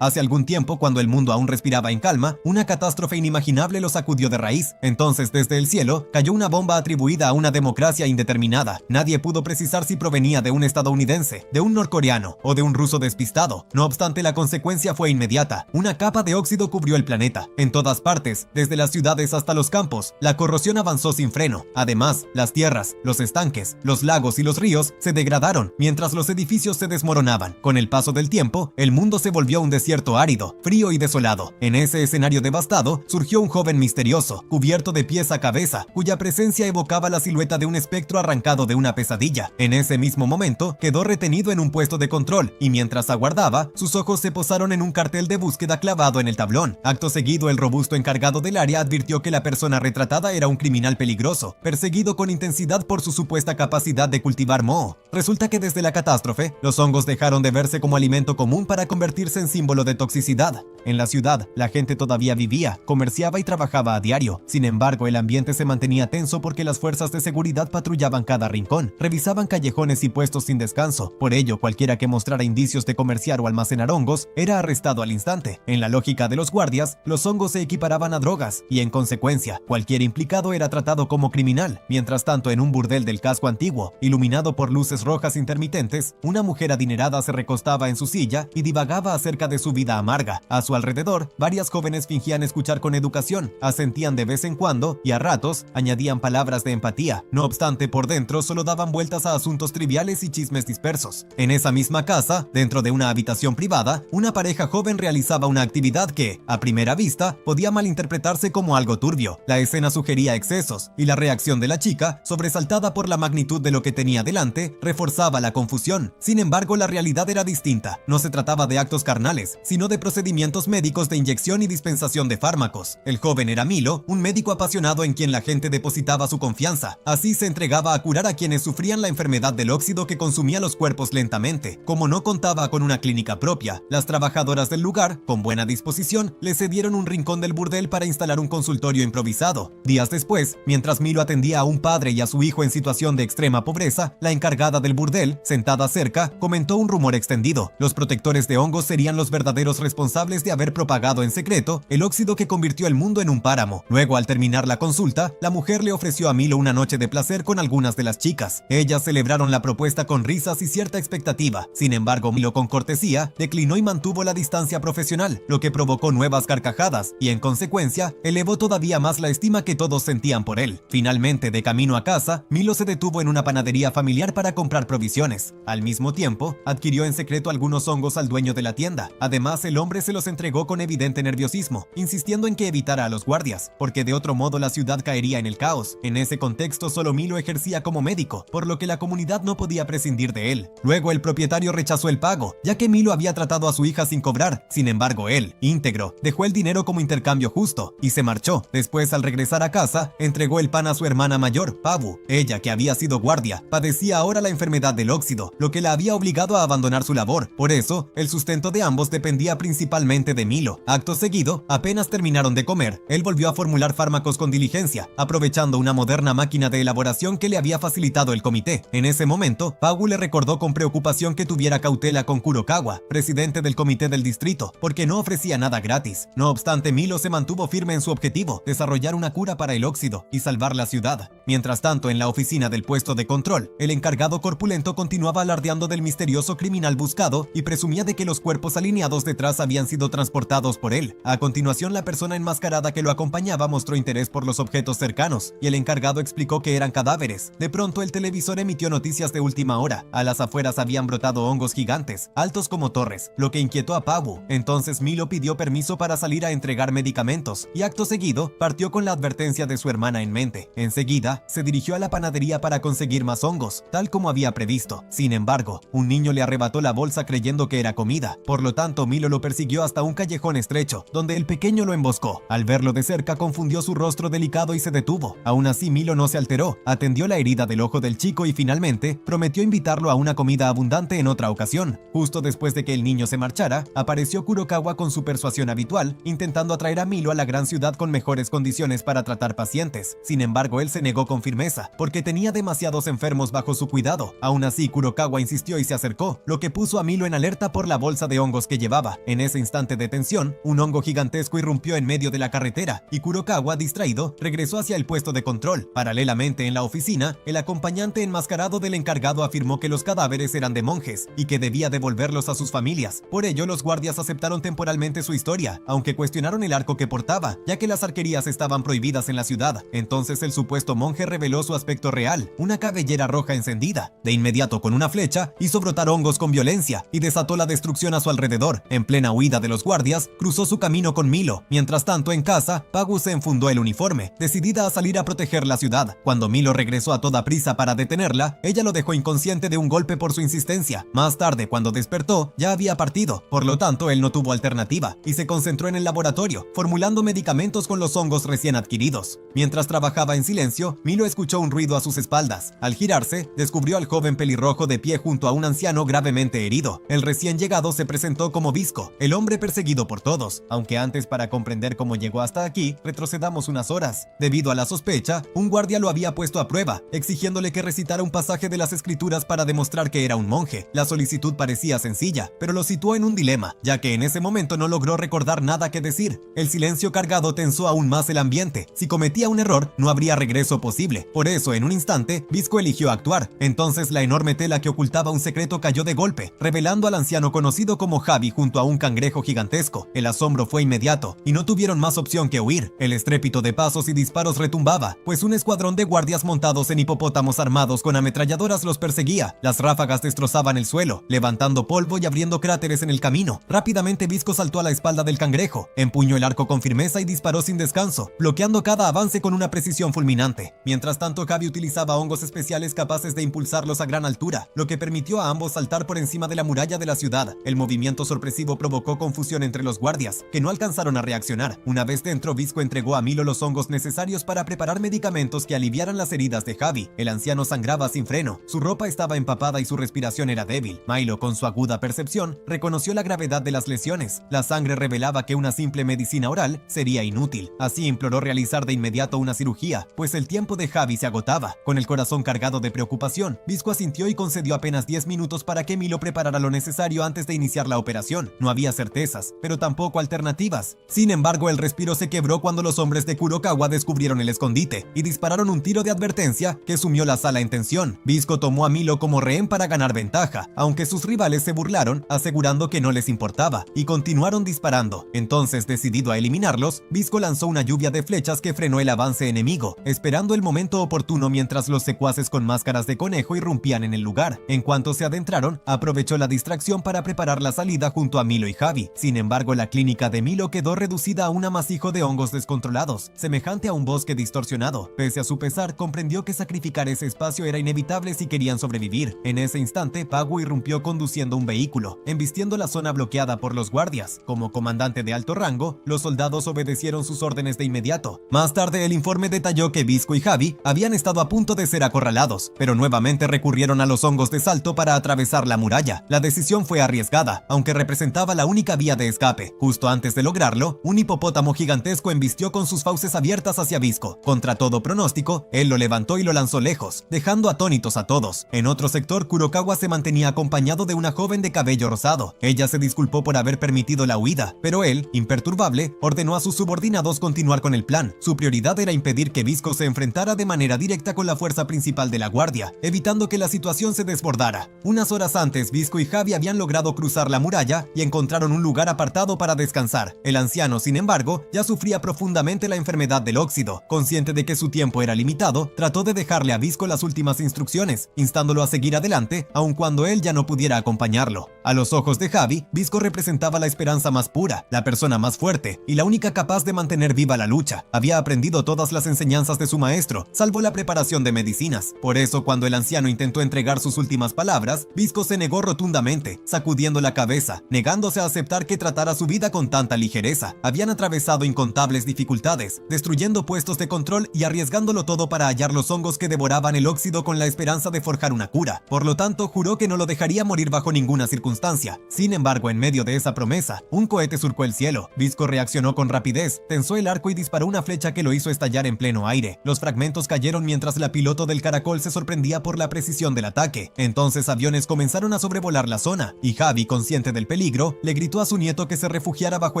Hace algún tiempo, cuando el mundo aún respiraba en calma, una catástrofe inimaginable lo sacudió de raíz. Entonces, desde el cielo, cayó una bomba atribuida a una democracia indeterminada. Nadie pudo precisar si provenía de un estadounidense, de un norcoreano o de un ruso despistado. No obstante, la consecuencia fue inmediata. Una capa de óxido cubrió el planeta. En todas partes, desde las ciudades hasta los campos, la corrosión avanzó sin freno. Además, las tierras, los estanques, los lagos y los ríos se degradaron, mientras los edificios se desmoronaban. Con el paso del tiempo, el mundo se volvió un desierto árido, frío y desolado. En ese escenario devastado, surgió un joven misterioso, cubierto de pies a cabeza, cuya presencia evocaba la silueta de un espectro arrancado de una pesadilla. En ese mismo momento, quedó retenido en un puesto de control, y mientras aguardaba, sus ojos se posaron en un cartel de búsqueda clavado en el tablón. Acto seguido, el robusto encargado del área advirtió que la persona retratada era un criminal peligroso, perseguido con intensidad por su supuesta capacidad de cultivar moho. Resulta que desde la catástrofe, los hongos dejaron de verse como alimento común para convertirse en símbolo de toxicidad. En la ciudad, la gente todavía vivía, comerciaba y trabajaba a diario. Sin embargo, el ambiente se mantenía tenso porque las fuerzas de seguridad patrullaban cada rincón, revisaban callejones y puestos sin descanso. Por ello, cualquiera que mostrara indicios de comerciar o almacenar hongos era arrestado al instante. En la lógica de los guardias, los hongos se equiparaban a drogas y, en consecuencia, cualquier implicado era tratado como criminal. Mientras tanto, en un burdel del casco antiguo, iluminado por luces rojas intermitentes, una mujer adinerada se recostaba en su silla y divagaba acerca de su vida amarga. A su alrededor, varias jóvenes fingían escuchar con educación, asentían de vez en cuando y a ratos añadían palabras de empatía. No obstante, por dentro solo daban vueltas a asuntos triviales y chismes dispersos. En esa misma casa, dentro de una habitación privada, una pareja joven realizaba una actividad que, a primera vista, podía malinterpretarse como algo turbio. La escena sugería excesos, y la reacción de la chica, sobresaltada por la magnitud de lo que tenía delante, reforzaba la confusión. Sin embargo, la realidad era distinta. No se trataba de actos carnales, sino de procedimientos médicos de inyección y dispensación de fármacos. El joven era Milo, un médico apasionado en quien la gente depositaba su confianza. Así se entregaba a curar a quienes sufrían la enfermedad del óxido que consumía los cuerpos lentamente. Como no contaba con una clínica propia, las trabajadoras del lugar, con buena disposición, le cedieron un rincón del burdel para instalar un consultorio improvisado. Días después, mientras Milo atendía a un padre y a su hijo en situación de extrema pobreza, la encargada del burdel, sentada cerca, comentó un rumor extendido. Los protectores de hongos serían los verdaderos responsables de haber propagado en secreto el óxido que convirtió el mundo en un páramo. Luego, al terminar la consulta, la mujer le ofreció a Milo una noche de placer con algunas de las chicas. Ellas celebraron la propuesta con risas y cierta expectativa. Sin embargo, Milo, con cortesía, declinó y mantuvo la distancia profesional, lo que provocó nuevas carcajadas y, en consecuencia, elevó todavía más la estima que todos sentían por él. Finalmente, de camino a casa, Milo se detuvo en una panadería familiar para comprar provisiones. Al mismo tiempo, adquirió en secreto algunos hongos al dueño de la tienda. Además, el hombre se los entregó con evidente nerviosismo, insistiendo en que evitara a los guardias, porque de otro modo la ciudad caería en el caos. En ese contexto, solo Milo ejercía como médico, por lo que la comunidad no podía prescindir de él. Luego, el propietario rechazó el pago, ya que Milo había tratado a su hija sin cobrar. Sin embargo, él, íntegro, dejó el dinero como intercambio justo y se marchó. Después, al regresar a casa, entregó el pan a su hermana mayor, Pavu. Ella, que había sido guardia, padecía ahora la enfermedad del óxido, lo que la había obligado a abandonar su labor. Por eso, el sustento de ambos dependía principalmente de Milo. Acto seguido, apenas terminaron de comer, él volvió a formular fármacos con diligencia, aprovechando una moderna máquina de elaboración que le había facilitado el comité. En ese momento, Pavu le recordó con preocupación que tuviera cautela con Kurokawa, presidente del comité del distrito, porque no ofrecía nada gratis. No obstante, Milo se mantuvo firme en su objetivo, desarrollar una cura para el óxido y salvar la ciudad. Mientras tanto, en la oficina del puesto de control, el encargado corpulento continuaba alardeando del misterioso criminal buscado y presumía de que los cuerpos alineados detrás habían sido transportados por él. A continuación, la persona enmascarada que lo acompañaba mostró interés por los objetos cercanos, y el encargado explicó que eran cadáveres. De pronto, el televisor emitió noticias de última hora. A las afueras habían brotado hongos gigantes, altos como torres, lo que inquietó a Pavu. Entonces Milo pidió permiso para salir a entregar medicamentos, y acto seguido, partió con la advertencia de su hermana en mente. Enseguida, se dirigió a la panadería para conseguir más hongos, tal como había previsto. Sin embargo, un niño le arrebató la bolsa creyendo que era comida. Por lo tanto, Milo lo persiguió hasta un un callejón estrecho, donde el pequeño lo emboscó. Al verlo de cerca, confundió su rostro delicado y se detuvo. Aún así, Milo no se alteró, atendió la herida del ojo del chico y finalmente prometió invitarlo a una comida abundante en otra ocasión. Justo después de que el niño se marchara, apareció Kurokawa con su persuasión habitual, intentando atraer a Milo a la gran ciudad con mejores condiciones para tratar pacientes. Sin embargo, él se negó con firmeza, porque tenía demasiados enfermos bajo su cuidado. Aún así, Kurokawa insistió y se acercó, lo que puso a Milo en alerta por la bolsa de hongos que llevaba. En ese instante de tensión, un hongo gigantesco irrumpió en medio de la carretera, y Kurokawa, distraído, regresó hacia el puesto de control. Paralelamente, en la oficina, el acompañante enmascarado del encargado afirmó que los cadáveres eran de monjes, y que debía devolverlos a sus familias. Por ello, los guardias aceptaron temporalmente su historia, aunque cuestionaron el arco que portaba, ya que las arquerías estaban prohibidas en la ciudad. Entonces el supuesto monje reveló su aspecto real, una cabellera roja encendida. De inmediato, con una flecha, hizo brotar hongos con violencia y desató la destrucción a su alrededor. En plena huida de los guardias, cruzó su camino con Milo. Mientras tanto, en casa, Pagu se enfundó el uniforme, decidida a salir a proteger la ciudad. Cuando Milo regresó a toda prisa para detenerla, ella lo dejó inconsciente de un golpe por su insistencia. Más tarde, cuando despertó, ya había partido. Por lo tanto, él no tuvo alternativa y se concentró en el laboratorio, formulando medicamentos con los hongos recién adquiridos. Mientras trabajaba en silencio, Milo escuchó un ruido a sus espaldas. Al girarse, descubrió al joven pelirrojo de pie junto a un anciano gravemente herido. El recién llegado se presentó como Visco, el hombre perseguido por todos, aunque antes, para comprender cómo llegó hasta aquí, retrocedamos unas horas. Debido a la sospecha, un guardia lo había puesto a prueba, exigiéndole que recitara un pasaje de las escrituras para demostrar que era un monje. La solicitud parecía sencilla, pero lo situó en un dilema, ya que en ese momento no logró recordar nada que decir. El silencio cargado tensó aún más el ambiente. Si cometía un error, no habría regreso posible. Por eso, en un instante, Visco eligió actuar. Entonces la enorme tela que ocultaba un secreto cayó de golpe, revelando al anciano conocido como Javi junto a un cangrejo gigantesco. El asombro fue inmediato, y no tuvieron más opción que huir. El estrépito de pasos y disparos retumbaba, pues un escuadrón de guardias montados en hipopótamos armados con ametralladoras los perseguía. Las ráfagas destrozaban el suelo, levantando polvo y abriendo cráteres en el camino. Rápidamente Visco saltó a la espalda del cangrejo, empuñó el arco con firmeza y disparó sin descanso, bloqueando cada avance con una precisión fulminante. Mientras tanto, Javi utilizaba hongos especiales capaces de impulsarlos a gran altura, lo que permitió a ambos saltar por encima de la muralla de la ciudad. El movimiento sorpresivo provocó confusión entre los guardias, que no alcanzaron a reaccionar. Una vez dentro, Visco entregó a Milo los hongos necesarios para preparar medicamentos que aliviaran las heridas de Javi. El anciano sangraba sin freno, su ropa estaba empapada y su respiración era débil. Milo, con su aguda percepción, reconoció la gravedad de las lesiones. La sangre revelaba que una simple medicina oral sería inútil. Así imploró realizar de inmediato una cirugía, pues el tiempo de Javi se agotaba. Con el corazón cargado de preocupación, Visco asintió y concedió apenas 10 minutos para que Milo preparara lo necesario antes de iniciar la operación. No había certezas, pero tampoco alternativas. Sin embargo, el respiro se quebró cuando los hombres de Kurokawa descubrieron el escondite y dispararon un tiro de advertencia que sumió la sala en tensión. Visco tomó a Milo como rehén para ganar ventaja, aunque sus rivales se burlaron, asegurando que no les importaba, y continuaron disparando. Entonces, decidido a eliminarlos, Visco lanzó una lluvia de flechas que frenó el avance enemigo, esperando el momento oportuno mientras los secuaces con máscaras de conejo irrumpían en el lugar. En cuanto se adentraron, aprovechó la distracción para preparar la salida junto a Milo y Javi. Sin embargo, la clínica de Milo quedó reducida a un amasijo de hongos descontrolados, semejante a un bosque distorsionado. Pese a su pesar, comprendió que sacrificar ese espacio era inevitable si querían sobrevivir. En ese instante, Pagu irrumpió conduciendo un vehículo, embistiendo la zona bloqueada por los guardias. Como comandante de alto rango, los soldados obedecieron sus órdenes de inmediato. Más tarde, el informe detalló que Visco y Javi habían estado a punto de ser acorralados, pero nuevamente recurrieron a los hongos de salto para atravesar la muralla. La decisión fue arriesgada, aunque representaba la única vía de escape. Justo antes de lograrlo, un hipopótamo gigantesco embistió con sus fauces abiertas hacia Visco. Contra todo pronóstico, él lo levantó y lo lanzó lejos, dejando atónitos a todos. En otro sector, Kurokawa se mantenía acompañado de una joven de cabello rosado. Ella se disculpó por haber permitido la huida, pero él, imperturbable, ordenó a sus subordinados continuar con el plan. Su prioridad era impedir que Visco se enfrentara de manera directa con la fuerza principal de la guardia, evitando que la situación se desbordara. Unas horas antes, Visco y Javi habían logrado cruzar la muralla y encontraron un lugar apartado para descansar. El anciano, sin embargo, ya sufría profundamente la enfermedad del óxido. Consciente de que su tiempo era limitado, trató de dejarle a Visco las últimas instrucciones, instándolo a seguir adelante, aun cuando él ya no pudiera acompañarlo. A los ojos de Javi, Visco representaba la esperanza más pura, la persona más fuerte y la única capaz de mantener viva la lucha. Había aprendido todas las enseñanzas de su maestro, salvo la preparación de medicinas. Por eso, cuando el anciano intentó entregar sus últimas palabras, Visco se negó rotundamente, sacudiendo la cabeza, negándose a aceptar que que tratara su vida con tanta ligereza. Habían atravesado incontables dificultades, destruyendo puestos de control y arriesgándolo todo para hallar los hongos que devoraban el óxido con la esperanza de forjar una cura. Por lo tanto, juró que no lo dejaría morir bajo ninguna circunstancia. Sin embargo, en medio de esa promesa, un cohete surcó el cielo. Visco reaccionó con rapidez, tensó el arco y disparó una flecha que lo hizo estallar en pleno aire. Los fragmentos cayeron mientras la piloto del caracol se sorprendía por la precisión del ataque. Entonces aviones comenzaron a sobrevolar la zona, y Javi, consciente del peligro, le gritó a su nieto que se refugiara bajo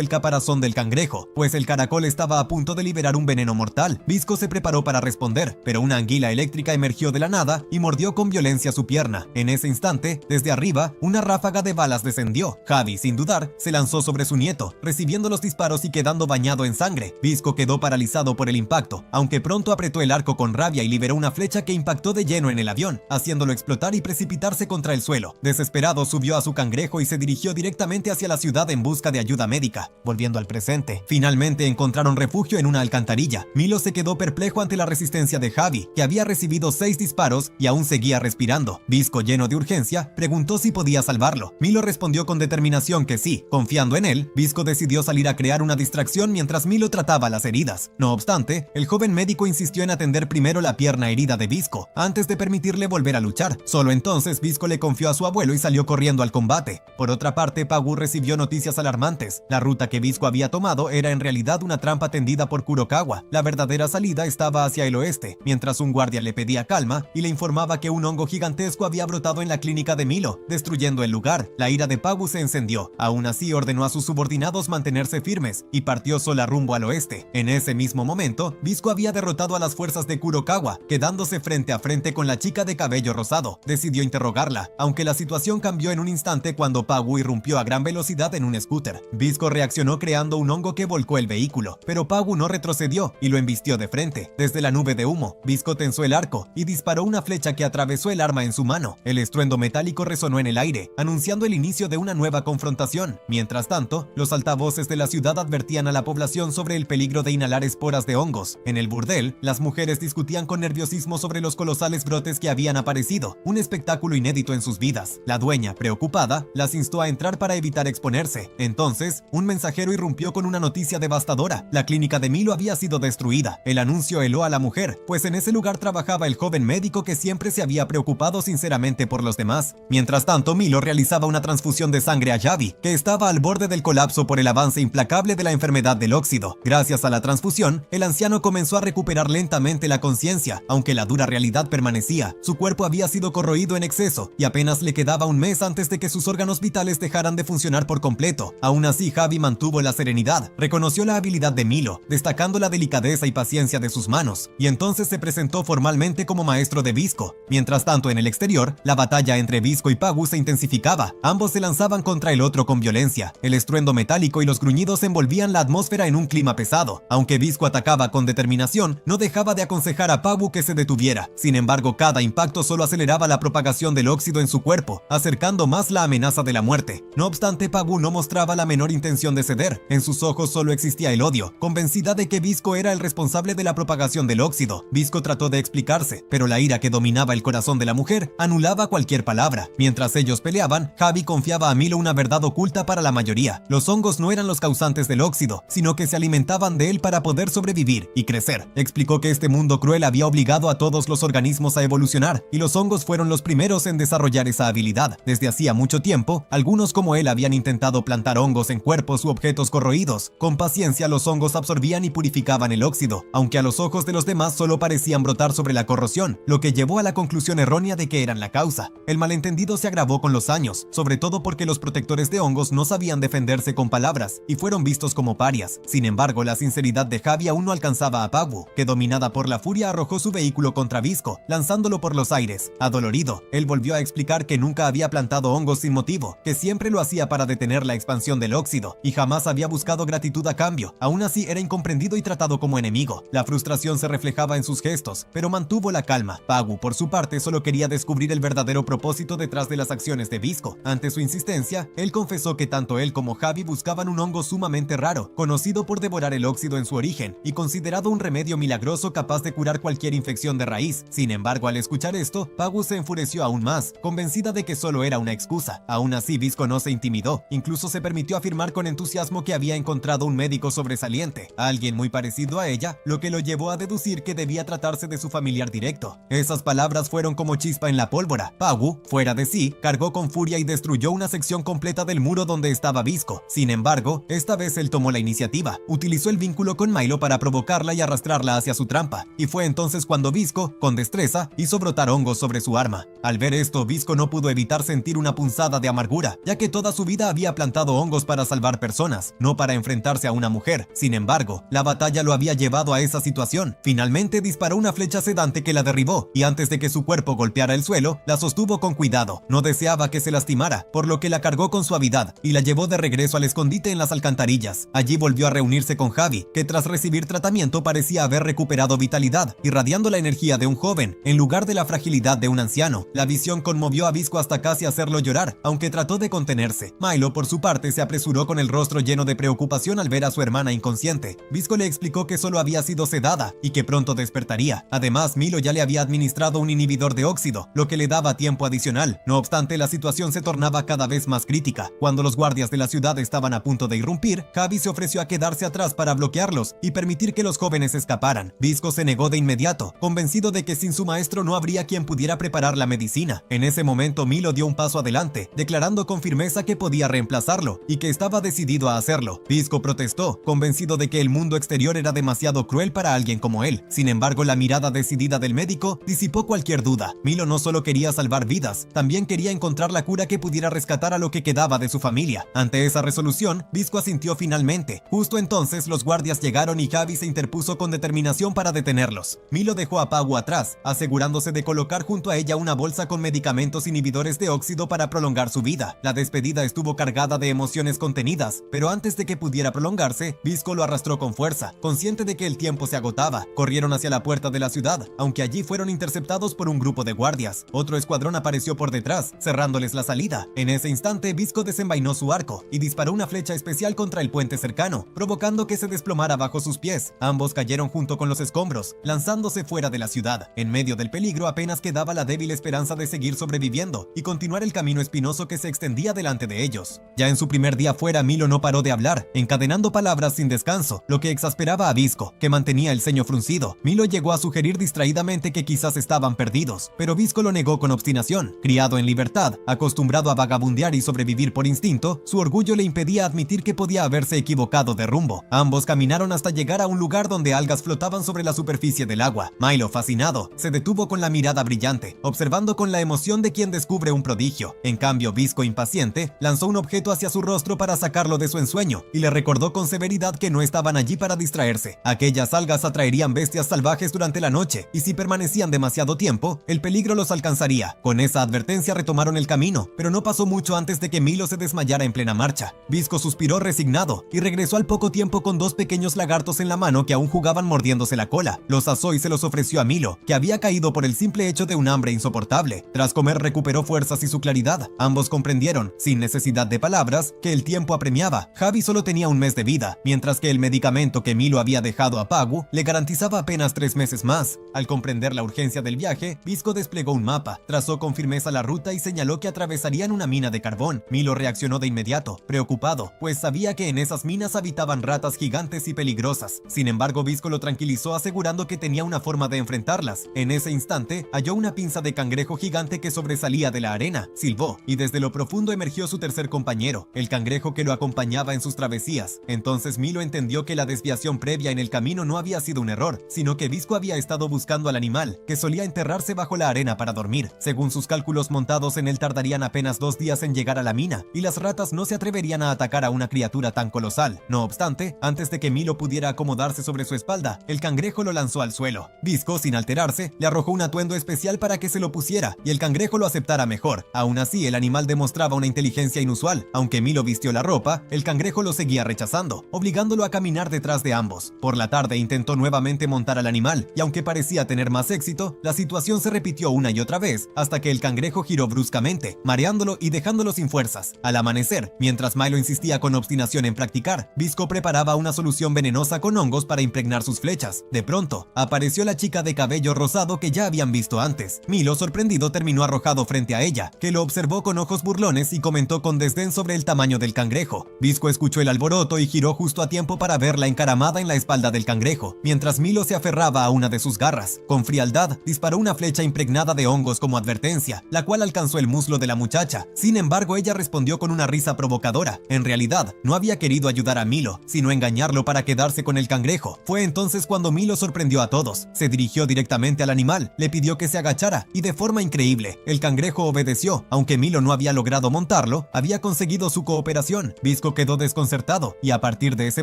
el caparazón del cangrejo, pues el caracol estaba a punto de liberar un veneno mortal. Visco se preparó para responder, pero una anguila eléctrica emergió de la nada y mordió con violencia su pierna. En ese instante, desde arriba, una ráfaga de balas descendió. Javi, sin dudar, se lanzó sobre su nieto, recibiendo los disparos y quedando bañado en sangre. Visco quedó paralizado por el impacto, aunque pronto apretó el arco con rabia y liberó una flecha que impactó de lleno en el avión, haciéndolo explotar y precipitarse contra el suelo. Desesperado, subió a su cangrejo y se dirigió directamente hacia la ciudad en busca de ayuda médica. Volviendo al presente, finalmente encontraron refugio en una alcantarilla. Milo se quedó perplejo ante la resistencia de Javi, que había recibido 6 disparos y aún seguía respirando. Visco, lleno de urgencia, preguntó si podía salvarlo. Milo respondió con determinación que sí. Confiando en él, Visco decidió salir a crear una distracción mientras Milo trataba las heridas. No obstante, el joven médico insistió en atender primero la pierna herida de Visco, antes de permitirle volver a luchar. Solo entonces Visco le confió a su abuelo y salió corriendo al combate. Por otra parte, Pagu recibió noticias alarmantes. La ruta que Visco había tomado era en realidad una trampa tendida por Kurokawa. La verdadera salida estaba hacia el oeste, mientras un guardia le pedía calma y le informaba que un hongo gigantesco había brotado en la clínica de Milo, destruyendo el lugar. La ira de Pagu se encendió. Aún así, ordenó a sus subordinados mantenerse firmes y partió sola rumbo al oeste. En ese mismo momento, Visco había derrotado a las fuerzas de Kurokawa, quedándose frente a frente con la chica de cabello rosado. Decidió interrogarla, aunque la situación cambió en un instante cuando Pagu irrumpió a gran velocidad en un scooter. Visco reaccionó creando un hongo que volcó el vehículo, pero Pagu no retrocedió y lo embistió de frente. Desde la nube de humo, Visco tensó el arco y disparó una flecha que atravesó el arma en su mano. El estruendo metálico resonó en el aire, anunciando el inicio de una nueva confrontación. Mientras tanto, los altavoces de la ciudad advertían a la población sobre el peligro de inhalar esporas de hongos. En el burdel, las mujeres discutían con nerviosismo sobre los colosales brotes que habían aparecido, un espectáculo inédito en sus vidas. La dueña, preocupada, las instó a entrar para evitar exponerse. Entonces, un mensajero irrumpió con una noticia devastadora. La clínica de Milo había sido destruida. El anuncio heló a la mujer, pues en ese lugar trabajaba el joven médico que siempre se había preocupado sinceramente por los demás. Mientras tanto, Milo realizaba una transfusión de sangre a Javi, que estaba al borde del colapso por el avance implacable de la enfermedad del óxido. Gracias a la transfusión, el anciano comenzó a recuperar lentamente la conciencia, aunque la dura realidad permanecía. Su cuerpo había sido corroído en exceso y apenas le quedaba un mes antes de que sus órganos vitales dejaran de funcionar por completo. Aún así, Javi mantuvo la serenidad, reconoció la habilidad de Milo, destacando la delicadeza y paciencia de sus manos, y entonces se presentó formalmente como maestro de Visco. Mientras tanto, en el exterior, la batalla entre Visco y Pagu se intensificaba. Ambos se lanzaban contra el otro con violencia. El estruendo metálico y los gruñidos envolvían la atmósfera en un clima pesado. Aunque Visco atacaba con determinación, no dejaba de aconsejar a Pagu que se detuviera. Sin embargo, cada impacto solo aceleraba la propagación del óxido en su cuerpo, acercando más la amenaza de la muerte. No obstante, Pagu no mostraba la menor intención de ceder. En sus ojos solo existía el odio, convencida de que Visco era el responsable de la propagación del óxido. Visco trató de explicarse, pero la ira que dominaba el corazón de la mujer anulaba cualquier palabra. Mientras ellos peleaban, Javi confiaba a Milo una verdad oculta para la mayoría. Los hongos no eran los causantes del óxido, sino que se alimentaban de él para poder sobrevivir y crecer. Explicó que este mundo cruel había obligado a todos los organismos a evolucionar, y los hongos fueron los primeros en desarrollar esa habilidad. Desde hacía mucho tiempo, algunos como él habían intentado plantar hongos en cuerpos u objetos corroídos. Con paciencia, los hongos absorbían y purificaban el óxido, aunque a los ojos de los demás solo parecían brotar sobre la corrosión, lo que llevó a la conclusión errónea de que eran la causa. El malentendido se agravó con los años, sobre todo porque los protectores de hongos no sabían defenderse con palabras y fueron vistos como parias. Sin embargo, la sinceridad de Javi aún no alcanzaba a Pagu, que dominada por la furia arrojó su vehículo contra Visco, lanzándolo por los aires. Adolorido, él volvió a explicar que nunca había plantado hongos sin motivo, que siempre lo hacía para detener la expansión del óxido y jamás había buscado gratitud a cambio. Aún así, era incomprendido y tratado como enemigo. La frustración se reflejaba en sus gestos, pero mantuvo la calma. Pagu, por su parte, solo quería descubrir el verdadero propósito detrás de las acciones de Visco. Ante su insistencia, él confesó que tanto él como Javi buscaban un hongo sumamente raro, conocido por devorar el óxido en su origen y considerado un remedio milagroso capaz de curar cualquier infección de raíz. Sin embargo, al escuchar esto, Pagu se enfureció aún más, convencida de que solo era una excusa. Aún así, Visco no se intimidó, incluso incluso se permitió afirmar con entusiasmo que había encontrado un médico sobresaliente, alguien muy parecido a ella, lo que lo llevó a deducir que debía tratarse de su familiar directo. Esas palabras fueron como chispa en la pólvora. Pagu, fuera de sí, cargó con furia y destruyó una sección completa del muro donde estaba Visco. Sin embargo, esta vez él tomó la iniciativa, utilizó el vínculo con Milo para provocarla y arrastrarla hacia su trampa, y fue entonces cuando Visco, con destreza, hizo brotar hongos sobre su arma. Al ver esto, Visco no pudo evitar sentir una punzada de amargura, ya que toda su vida había plantado hongos para salvar personas, no para enfrentarse a una mujer. Sin embargo, la batalla lo había llevado a esa situación. Finalmente disparó una flecha sedante que la derribó, y antes de que su cuerpo golpeara el suelo, la sostuvo con cuidado. No deseaba que se lastimara, por lo que la cargó con suavidad y la llevó de regreso al escondite en las alcantarillas. Allí volvió a reunirse con Javi, que tras recibir tratamiento parecía haber recuperado vitalidad, irradiando la energía de un joven, en lugar de la fragilidad de un anciano. La visión conmovió a Visco hasta casi hacerlo llorar, aunque trató de contenerse. Milo, por su parte, se apresuró con el rostro lleno de preocupación al ver a su hermana inconsciente. Visco le explicó que solo había sido sedada y que pronto despertaría. Además, Milo ya le había administrado un inhibidor de óxido, lo que le daba tiempo adicional. No obstante, la situación se tornaba cada vez más crítica. Cuando los guardias de la ciudad estaban a punto de irrumpir, Javi se ofreció a quedarse atrás para bloquearlos y permitir que los jóvenes escaparan. Visco se negó de inmediato, convencido de que sin su maestro no habría quien pudiera preparar la medicina. En ese momento, Milo dio un paso adelante, declarando con firmeza que podía reemplazarlo y que estaba decidido a hacerlo. Visco protestó, convencido de que el mundo exterior era demasiado cruel para alguien como él. Sin embargo, la mirada decidida del médico disipó cualquier duda. Milo no solo quería salvar vidas, también quería encontrar la cura que pudiera rescatar a lo que quedaba de su familia. Ante esa resolución, Visco asintió finalmente. Justo entonces, los guardias llegaron y Javi se interpuso con determinación para detenerlos. Milo dejó a Pagu atrás, asegurándose de colocar junto a ella una bolsa con medicamentos inhibidores de óxido para prolongar su vida. La despedida estuvo cargada de emociones contenidas, pero antes de que pudiera prolongarse, Visco lo arrastró con fuerza. Consciente de que el tiempo se agotaba, corrieron hacia la puerta de la ciudad, aunque allí fueron interceptados por un grupo de guardias. Otro escuadrón apareció por detrás, cerrándoles la salida. En ese instante, Visco desenvainó su arco y disparó una flecha especial contra el puente cercano, provocando que se desplomara bajo sus pies. Ambos cayeron junto con los escombros, lanzándose fuera de la ciudad. En medio del peligro apenas quedaba la débil esperanza de seguir sobreviviendo y continuar el camino espinoso que se extendía delante de ellos. Ya en su primer día fuera, Milo no paró de hablar, encadenando palabras sin descanso, lo que exasperaba a Visco, que mantenía el ceño fruncido. Milo llegó a sugerir distraídamente que quizás estaban perdidos, pero Visco lo negó con obstinación. Criado en libertad, acostumbrado a vagabundear y sobrevivir por instinto, su orgullo le impedía admitir que podía haberse equivocado de rumbo. Ambos caminaron hasta llegar a un lugar donde algas flotaban sobre la superficie del agua. Milo, fascinado, se detuvo con la mirada brillante, observando con la emoción de quien descubre un prodigio. En cambio, Visco, impaciente, lanzó un objeto hacia su rostro para sacarlo de su ensueño y le recordó con severidad que no estaban allí para distraerse. Aquellas algas atraerían bestias salvajes durante la noche y si permanecían demasiado tiempo, el peligro los alcanzaría. Con esa advertencia retomaron el camino, pero no pasó mucho antes de que Milo se desmayara en plena marcha. Visco suspiró resignado y regresó al poco tiempo con dos pequeños lagartos en la mano que aún jugaban mordiéndose la cola. Los asó y se los ofreció a Milo, que había caído por el simple hecho de un hambre insoportable. Tras comer recuperó fuerzas y su claridad. Ambos comprendieron, sin necesidad de palabras, que el tiempo apremiaba. Javi solo tenía un mes de vida, mientras que el medicamento que Milo había dejado a Pagu le garantizaba apenas 3 meses más. Al comprender la urgencia del viaje, Visco desplegó un mapa, trazó con firmeza la ruta y señaló que atravesarían una mina de carbón. Milo reaccionó de inmediato, preocupado, pues sabía que en esas minas habitaban ratas gigantes y peligrosas. Sin embargo, Visco lo tranquilizó asegurando que tenía una forma de enfrentarlas. En ese instante, halló una pinza de cangrejo gigante que sobresalía de la arena, silbó, y desde lo profundo emergió su tercer compañero, el cangrejo que lo acompañaba en sus travesías. Entonces Milo entendió que la desviación previa en el camino no había sido un error, sino que Visco había estado buscando al animal, que solía enterrarse bajo la arena para dormir. Según sus cálculos montados en él tardarían apenas 2 días en llegar a la mina, y las ratas no se atreverían a atacar a una criatura tan colosal. No obstante, antes de que Milo pudiera acomodarse sobre su espalda, el cangrejo lo lanzó al suelo. Visco, sin alterarse, le arrojó un atuendo especial para que se lo pusiera, y el cangrejo lo aceptara mejor. Aún así, el animal demostraba una inteligencia inusual. Aunque Milo vistió la ropa, el cangrejo lo seguía rechazando, obligándolo a caminar detrás de ambos. Por la tarde intentó nuevamente montar al animal, y aunque parecía tener más éxito, la situación se repitió una y otra vez, hasta que el cangrejo giró bruscamente, mareándolo y dejándolo sin fuerzas. Al amanecer, mientras Milo insistía con obstinación en practicar, Visco preparaba una solución venenosa con hongos para impregnar sus flechas. De pronto, apareció la chica de cabello rosado que ya habían visto antes. Milo, sorprendido, sorprendido terminó arrojado frente a ella, que lo observó con ojos burlones y comentó con desdén sobre el tamaño del cangrejo. Visco escuchó el alboroto y giró justo a tiempo para verla encaramada en la espalda del cangrejo, mientras Milo se aferraba a una de sus garras. Con frialdad, disparó una flecha impregnada de hongos como advertencia, la cual alcanzó el muslo de la muchacha. Sin embargo, ella respondió con una risa provocadora. En realidad, no había querido ayudar a Milo, sino engañarlo para quedarse con el cangrejo. Fue entonces cuando Milo sorprendió a todos. Se dirigió directamente al animal, le pidió que se agachara, y de forma increíble, el cangrejo obedeció. Aunque Milo no había logrado montarlo, había conseguido su cooperación. Visco quedó desconcertado, y a partir de ese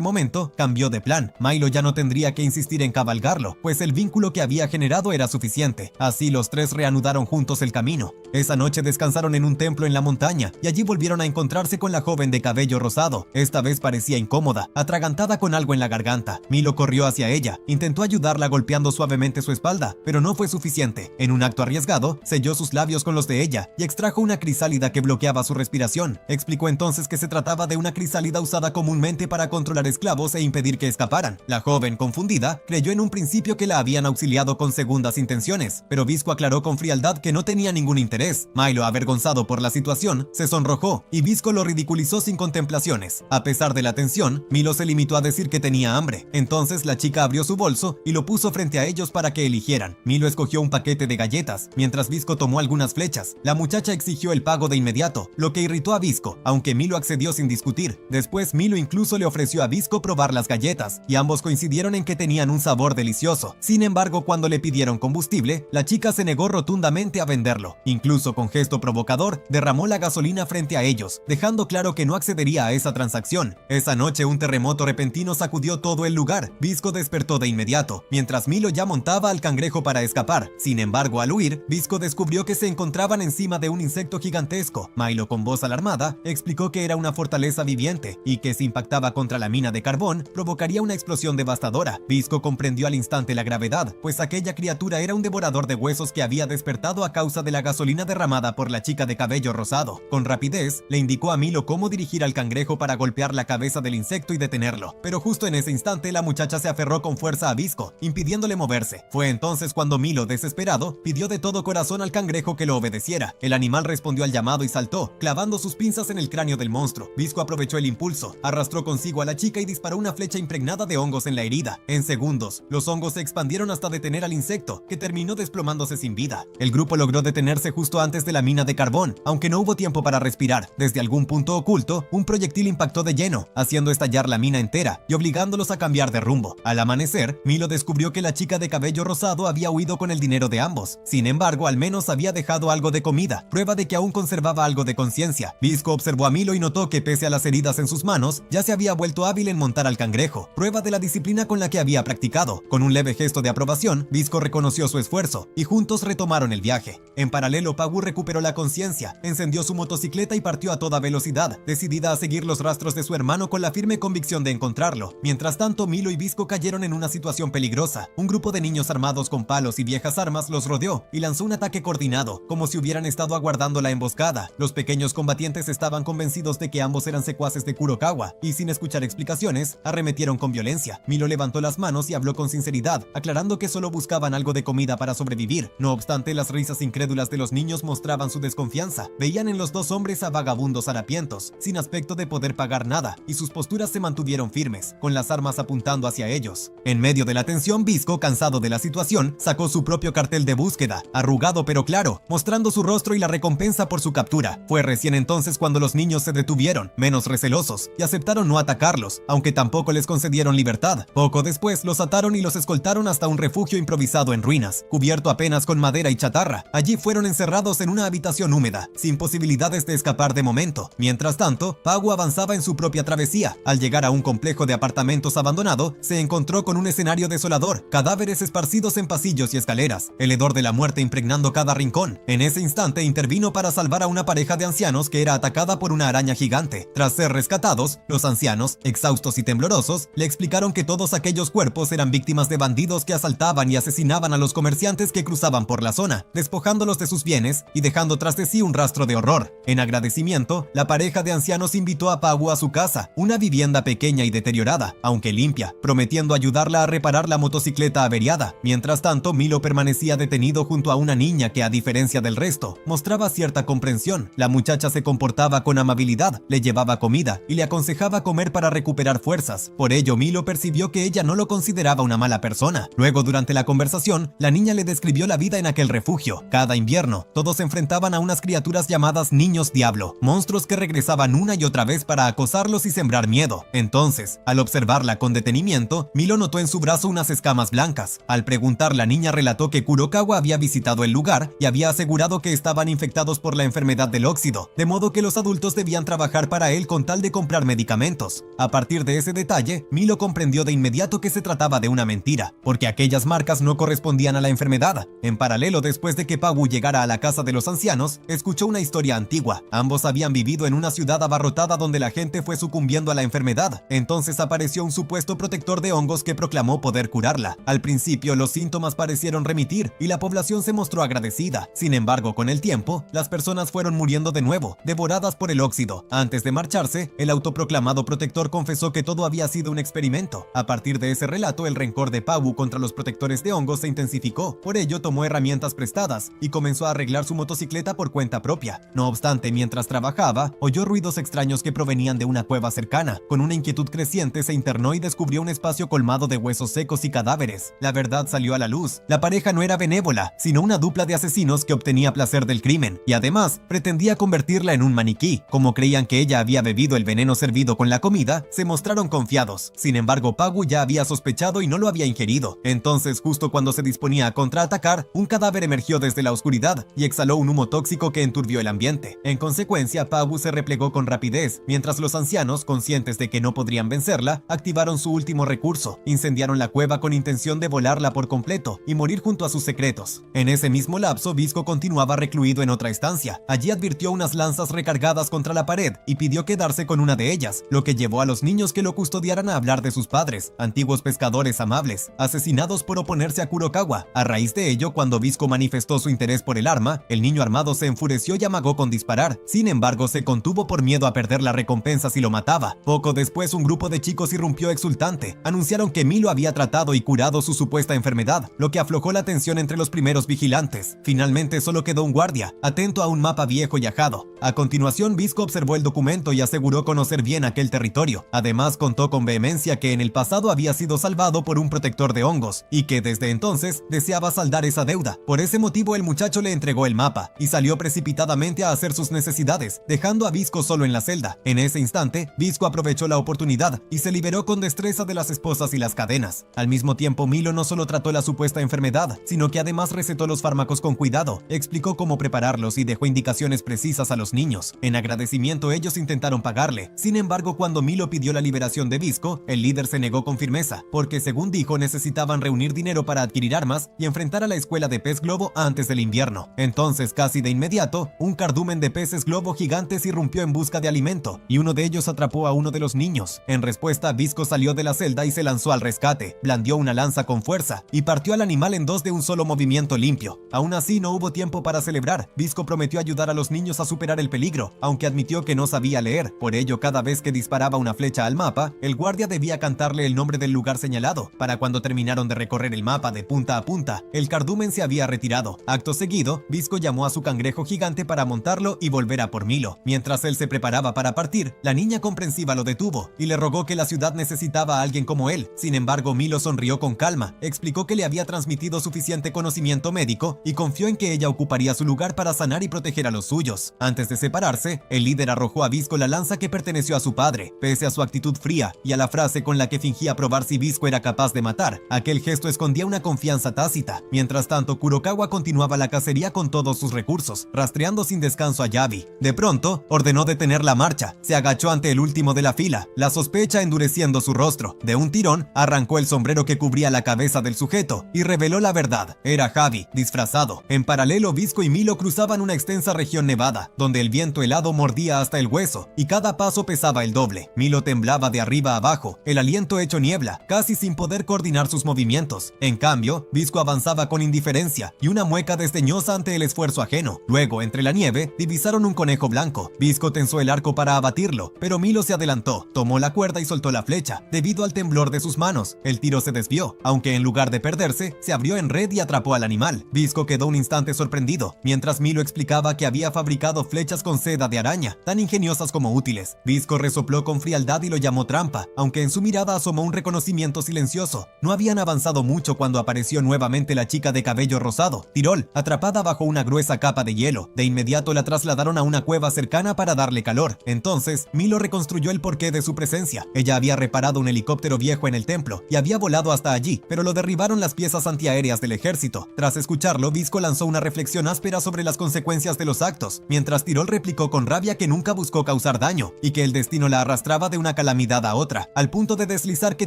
momento, cambió de plan. Milo ya no tendría que insistir en cabalgarlo, pues el vínculo que había generado era suficiente. Así los tres reanudaron juntos el camino. Esa noche descansaron en un templo en la montaña, y allí volvieron a encontrarse con la joven de cabello rosado. Esta vez parecía incómoda, atragantada con algo en la garganta. Milo corrió hacia ella, intentó ayudarla golpeando suavemente su espalda, pero no fue suficiente. En un acto arriesgado, selló sus labios con los de ella y extrajo una crisálida que bloqueaba su respiración. Explicó entonces que se trataba de una crisálida usada comúnmente para controlar esclavos e impedir que escaparan. La joven, confundida, creyó en un principio que la habían auxiliado con segundas intenciones, pero Visco aclaró con frialdad que no tenía ningún interés. Milo, avergonzado por la situación, se sonrojó y Visco lo ridiculizó sin contemplaciones. A pesar de la tensión, Milo se limitó a decir que tenía hambre. Entonces la chica abrió su bolso y lo puso frente a ellos para que eligieran. Milo escogió un paquete de galletas, mientras Visco tomó algunas flechas. La muchacha exigió el pago de inmediato, lo que irritó a Visco, aunque Milo accedió sin discutir. Después Milo incluso le ofreció a Visco probar las galletas, y ambos coincidieron en que tenían un sabor delicioso. Sin embargo, cuando le pidieron combustible, la chica se negó rotundamente a venderlo. Incluso con gesto provocador, derramó la gasolina frente a ellos, dejando claro que no accedería a esa transacción. Esa noche un terremoto repentino sacudió todo el lugar. Visco despertó de inmediato, mientras Milo ya montaba al cangrejo para escapar. Sin embargo, al huir, Visco descubrió que se encontraban encima de un insecto gigantesco. Milo, con voz alarmada, explicó que era una fortaleza viviente y que si impactaba contra la mina de carbón, provocaría una explosión devastadora. Visco comprendió al instante la gravedad, pues aquella criatura era un devorador de huesos que había despertado a causa de la gasolina derramada por la chica de cabello rosado. Con rapidez, le indicó a Milo cómo dirigir al cangrejo para golpear la cabeza del insecto y detenerlo. Pero justo en ese instante, la muchacha se aferró con fuerza a Visco, impidiéndole moverse. Fue entonces cuando Milo, desesperado, pidió de todo corazón al cangrejo que lo obedeciera. El animal respondió al llamado y saltó, clavando sus pinzas en el cráneo del monstruo. Visco aprovechó el impulso, arrastró consigo a la chica y disparó una flecha impregnada de hongos en la herida. En segundos, los hongos se expandieron hasta detener al insecto, que terminó desplomándose sin vida. El grupo logró detenerse justo antes de la mina de carbón, aunque no hubo tiempo para respirar. Desde algún punto oculto, un proyectil impactó de lleno, haciendo estallar la mina entera y obligándolos a cambiar de rumbo. Al amanecer, Milo descubrió que la chica de cabello rosado había huido con el dinero de ambos. Sin embargo, al menos había dejado algo de comida, prueba de que aún conservaba algo de conciencia. Visco observó a Milo y notó que pese a las heridas en sus manos, ya se había vuelto hábil en montar al cangrejo, prueba de la disciplina con la que había practicado. Con un leve gesto de aprobación, Visco reconoció su esfuerzo y juntos retomaron el viaje. En paralelo, Pagu recuperó la conciencia, encendió su motocicleta y partió a toda velocidad, decidida a seguir los rastros de su hermano con la firme convicción de encontrarlo. Mientras tanto, Milo y Visco cayeron en una situación peligrosa. Un grupo de niños armados con palos y viejas armas los rodeó y lanzó un ataque coordinado, como si hubieran estado aguardando la emboscada. Los pequeños combatientes estaban convencidos de que ambos eran secuaces de Kurokawa, y sin escuchar explicaciones, arremetieron con violencia. Milo levantó las manos y habló con sinceridad, aclarando que solo buscaban algo de comida para sobrevivir. No obstante, las risas incrédulas de los niños mostraban su desconfianza. Veían en los dos hombres a vagabundos harapientos, sin aspecto de poder pagar nada, y sus posturas se mantuvieron firmes, con las armas apuntando hacia ellos. En medio de la tensión, Visco, cansado de la situación, sacó su propio cartel de búsqueda, arrugado pero claro, mostrando su rostro y la recompensa por su captura. Fue recién entonces cuando los niños se detuvieron, menos recelosos, y aceptaron no atacarlos, aunque tampoco les concedieron libertad. Poco después, los ataron y los escoltaron hasta un refugio improvisado en ruinas, cubierto apenas con madera y chatarra. Allí fueron encerrados en una habitación húmeda, sin posibilidades de escapar de momento. Mientras tanto, Pagu avanzaba en su propia travesía. Al llegar a un complejo de apartamentos abandonado, se encontró con un escenario desolador, cadáveres esparcidos en pasillos y escaleras, el hedor de la muerte impregnando cada rincón. En ese instante intervino para salvar a una pareja de ancianos que era atacada por una araña gigante. Tras ser rescatados, los ancianos, exhaustos y temblorosos, le explicaron que todos aquellos cuerpos eran víctimas de bandidos que asaltaban y asesinaban a los comerciantes que cruzaban por la zona, despojándolos de sus bienes crímenes y dejando tras de sí un rastro de horror. En agradecimiento, la pareja de ancianos invitó a Pagu a su casa, una vivienda pequeña y deteriorada, aunque limpia, prometiendo ayudarla a reparar la motocicleta averiada. Mientras tanto, Milo permanecía detenido junto a una niña que, a diferencia del resto, mostraba cierta comprensión. La muchacha se comportaba con amabilidad, le llevaba comida y le aconsejaba comer para recuperar fuerzas. Por ello, Milo percibió que ella no lo consideraba una mala persona. Luego, durante la conversación, la niña le describió la vida en aquel refugio. Cada invierno, todos se enfrentaban a unas criaturas llamadas niños diablo, monstruos que regresaban una y otra vez para acosarlos y sembrar miedo. Entonces, al observarla con detenimiento, Milo notó en su brazo unas escamas blancas. Al preguntar, la niña relató que Kurokawa había visitado el lugar y había asegurado que estaban infectados por la enfermedad del óxido, de modo que los adultos debían trabajar para él con tal de comprar medicamentos. A partir de ese detalle, Milo comprendió de inmediato que se trataba de una mentira, porque aquellas marcas no correspondían a la enfermedad. En paralelo, después de que Pagu llegara a la casa de los ancianos, escuchó una historia antigua. Ambos habían vivido en una ciudad abarrotada donde la gente fue sucumbiendo a la enfermedad. Entonces apareció un supuesto protector de hongos que proclamó poder curarla. Al principio, los síntomas parecieron remitir y la población se mostró agradecida. Sin embargo, con el tiempo, las personas fueron muriendo de nuevo, devoradas por el óxido. Antes de marcharse, el autoproclamado protector confesó que todo había sido un experimento. A partir de ese relato, el rencor de Pagu contra los protectores de hongos se intensificó. Por ello, tomó herramientas prestadas y comenzó a arreglar su motocicleta por cuenta propia. No obstante, mientras trabajaba, oyó ruidos extraños que provenían de una cueva cercana. Con una inquietud creciente, se internó y descubrió un espacio colmado de huesos secos y cadáveres. La verdad salió a la luz. La pareja no era benévola, sino una dupla de asesinos que obtenía placer del crimen, y además pretendía convertirla en un maniquí. Como creían que ella había bebido el veneno servido con la comida, se mostraron confiados. Sin embargo, Pagu ya había sospechado y no lo había ingerido. Entonces, justo cuando se disponía a contraatacar, un cadáver emergió desde la oscuridad y exhaló un humo tóxico que enturbió el ambiente. En consecuencia, Pagu se replegó con rapidez, mientras los ancianos, conscientes de que no podrían vencerla, activaron su último recurso: incendiaron la cueva con intención de volarla por completo y morir junto a sus secretos. En ese mismo lapso, Visco continuaba recluido en otra estancia. Allí advirtió unas lanzas recargadas contra la pared y pidió quedarse con una de ellas, lo que llevó a los niños que lo custodiaran a hablar de sus padres, antiguos pescadores amables, asesinados por oponerse a Kurokawa. A raíz de ello, cuando Visco manifestó su interés por el arma, el niño armado se enfureció y amagó con disparar. Sin embargo, se contuvo por miedo a perder la recompensa si lo mataba. Poco después, un grupo de chicos irrumpió exultante. Anunciaron que Milo había tratado y curado su supuesta enfermedad, lo que aflojó la tensión entre los primeros vigilantes. Finalmente, solo quedó un guardia, atento a un mapa viejo y ajado. A continuación, Visco observó el documento y aseguró conocer bien aquel territorio. Además, contó con vehemencia que en el pasado había sido salvado por un protector de hongos y que desde entonces deseaba saldar esa deuda. Por ese motivo, el muchacho le entregó el mapa y salió precipitadamente a hacer sus necesidades, dejando a Visco solo en la celda. En ese instante, Visco aprovechó la oportunidad y se liberó con destreza de las esposas y las cadenas. Al mismo tiempo, Milo no solo trató la supuesta enfermedad, sino que además recetó los fármacos con cuidado, explicó cómo prepararlos y dejó indicaciones precisas a los niños. En agradecimiento, ellos intentaron pagarle. Sin embargo, cuando Milo pidió la liberación de Visco, el líder se negó con firmeza, porque según dijo, necesitaban reunir dinero para adquirir armas y enfrentar a la escuela de pez globo antes del invierno. Entonces, casi de inmediato, un cardumen de peces globo gigantes irrumpió en busca de alimento, y uno de ellos atrapó a uno de los niños. En respuesta, Visco salió de la celda y se lanzó al rescate, blandió una lanza con fuerza y partió al animal en dos de un solo movimiento limpio. Aún así, no hubo tiempo para celebrar. Visco prometió ayudar a los niños a superar el peligro, aunque admitió que no sabía leer. Por ello, cada vez que disparaba una flecha al mapa, el guardia debía cantarle el nombre del lugar señalado. Para cuando terminaron de recorrer el mapa de punta a punta, el cardumen se había retirado. Acto seguido, Visco llamó a su cangrejo gigante para montarlo y volver a por Milo. Mientras él se preparaba para partir, la niña comprensiva lo detuvo y le rogó que la ciudad necesitaba a alguien como él. Sin embargo, Milo sonrió con calma, explicó que le había transmitido suficiente conocimiento médico y confió en que ella ocuparía su lugar para sanar y proteger a los suyos. Antes de separarse, el líder arrojó a Visco la lanza que perteneció a su padre. Pese a su actitud fría y a la frase con la que fingía probar si Visco era capaz de matar, aquel gesto escondía una confianza tácita. Mientras tanto, Kurokawa continuaba la cacería con todos sus recursos, rastreando sin descanso a Yabi. De pronto, ordenó detener la marcha. Se agachó ante el último de la fila, la sospecha endureciendo su rostro. De un tirón, arrancó el sombrero que cubría la cabeza del sujeto y reveló la verdad. Era Javi, disfrazado. En paralelo, Visco y Milo cruzaban una extensa región nevada, donde el viento helado mordía hasta el hueso y cada paso pesaba el doble. Milo temblaba de arriba a abajo, el aliento hecho niebla, casi sin poder coordinar sus movimientos. En cambio, Visco avanzaba con indiferencia y una mueca desdeñosa ante el esfuerzo ajeno. Luego, entre la nieve, divisaron un conejo blanco. Visco tensó el arco para abatirlo, pero Milo se adelantó, tomó la cuerda y soltó la flecha. Debido al temblor de sus manos, el tiro se desvió, aunque en lugar de perderse, se abrió en red y atrapó al animal. Visco quedó un instante sorprendido, mientras Milo explicaba que había fabricado flechas con seda de araña, tan ingeniosas como útiles. Visco resopló con frialdad y lo llamó trampa, aunque en su mirada asomó un reconocimiento silencioso. No habían avanzado mucho cuando apareció nuevamente la chica de cabello rosado, Tirol, atrapada bajo una gruesa capa de hielo. De inmediato la trasladaron a una cueva cercana para darle calor. Entonces, Milo reconstruyó el porqué de su presencia. Ella había reparado un helicóptero viejo en el templo y había volado hasta allí, pero lo derribaron las piezas antiaéreas del ejército. Tras escucharlo, Visco lanzó una reflexión áspera sobre las consecuencias de los actos, mientras Tirol replicó con rabia que nunca buscó causar daño y que el destino la arrastraba de una calamidad a otra, al punto de deslizar que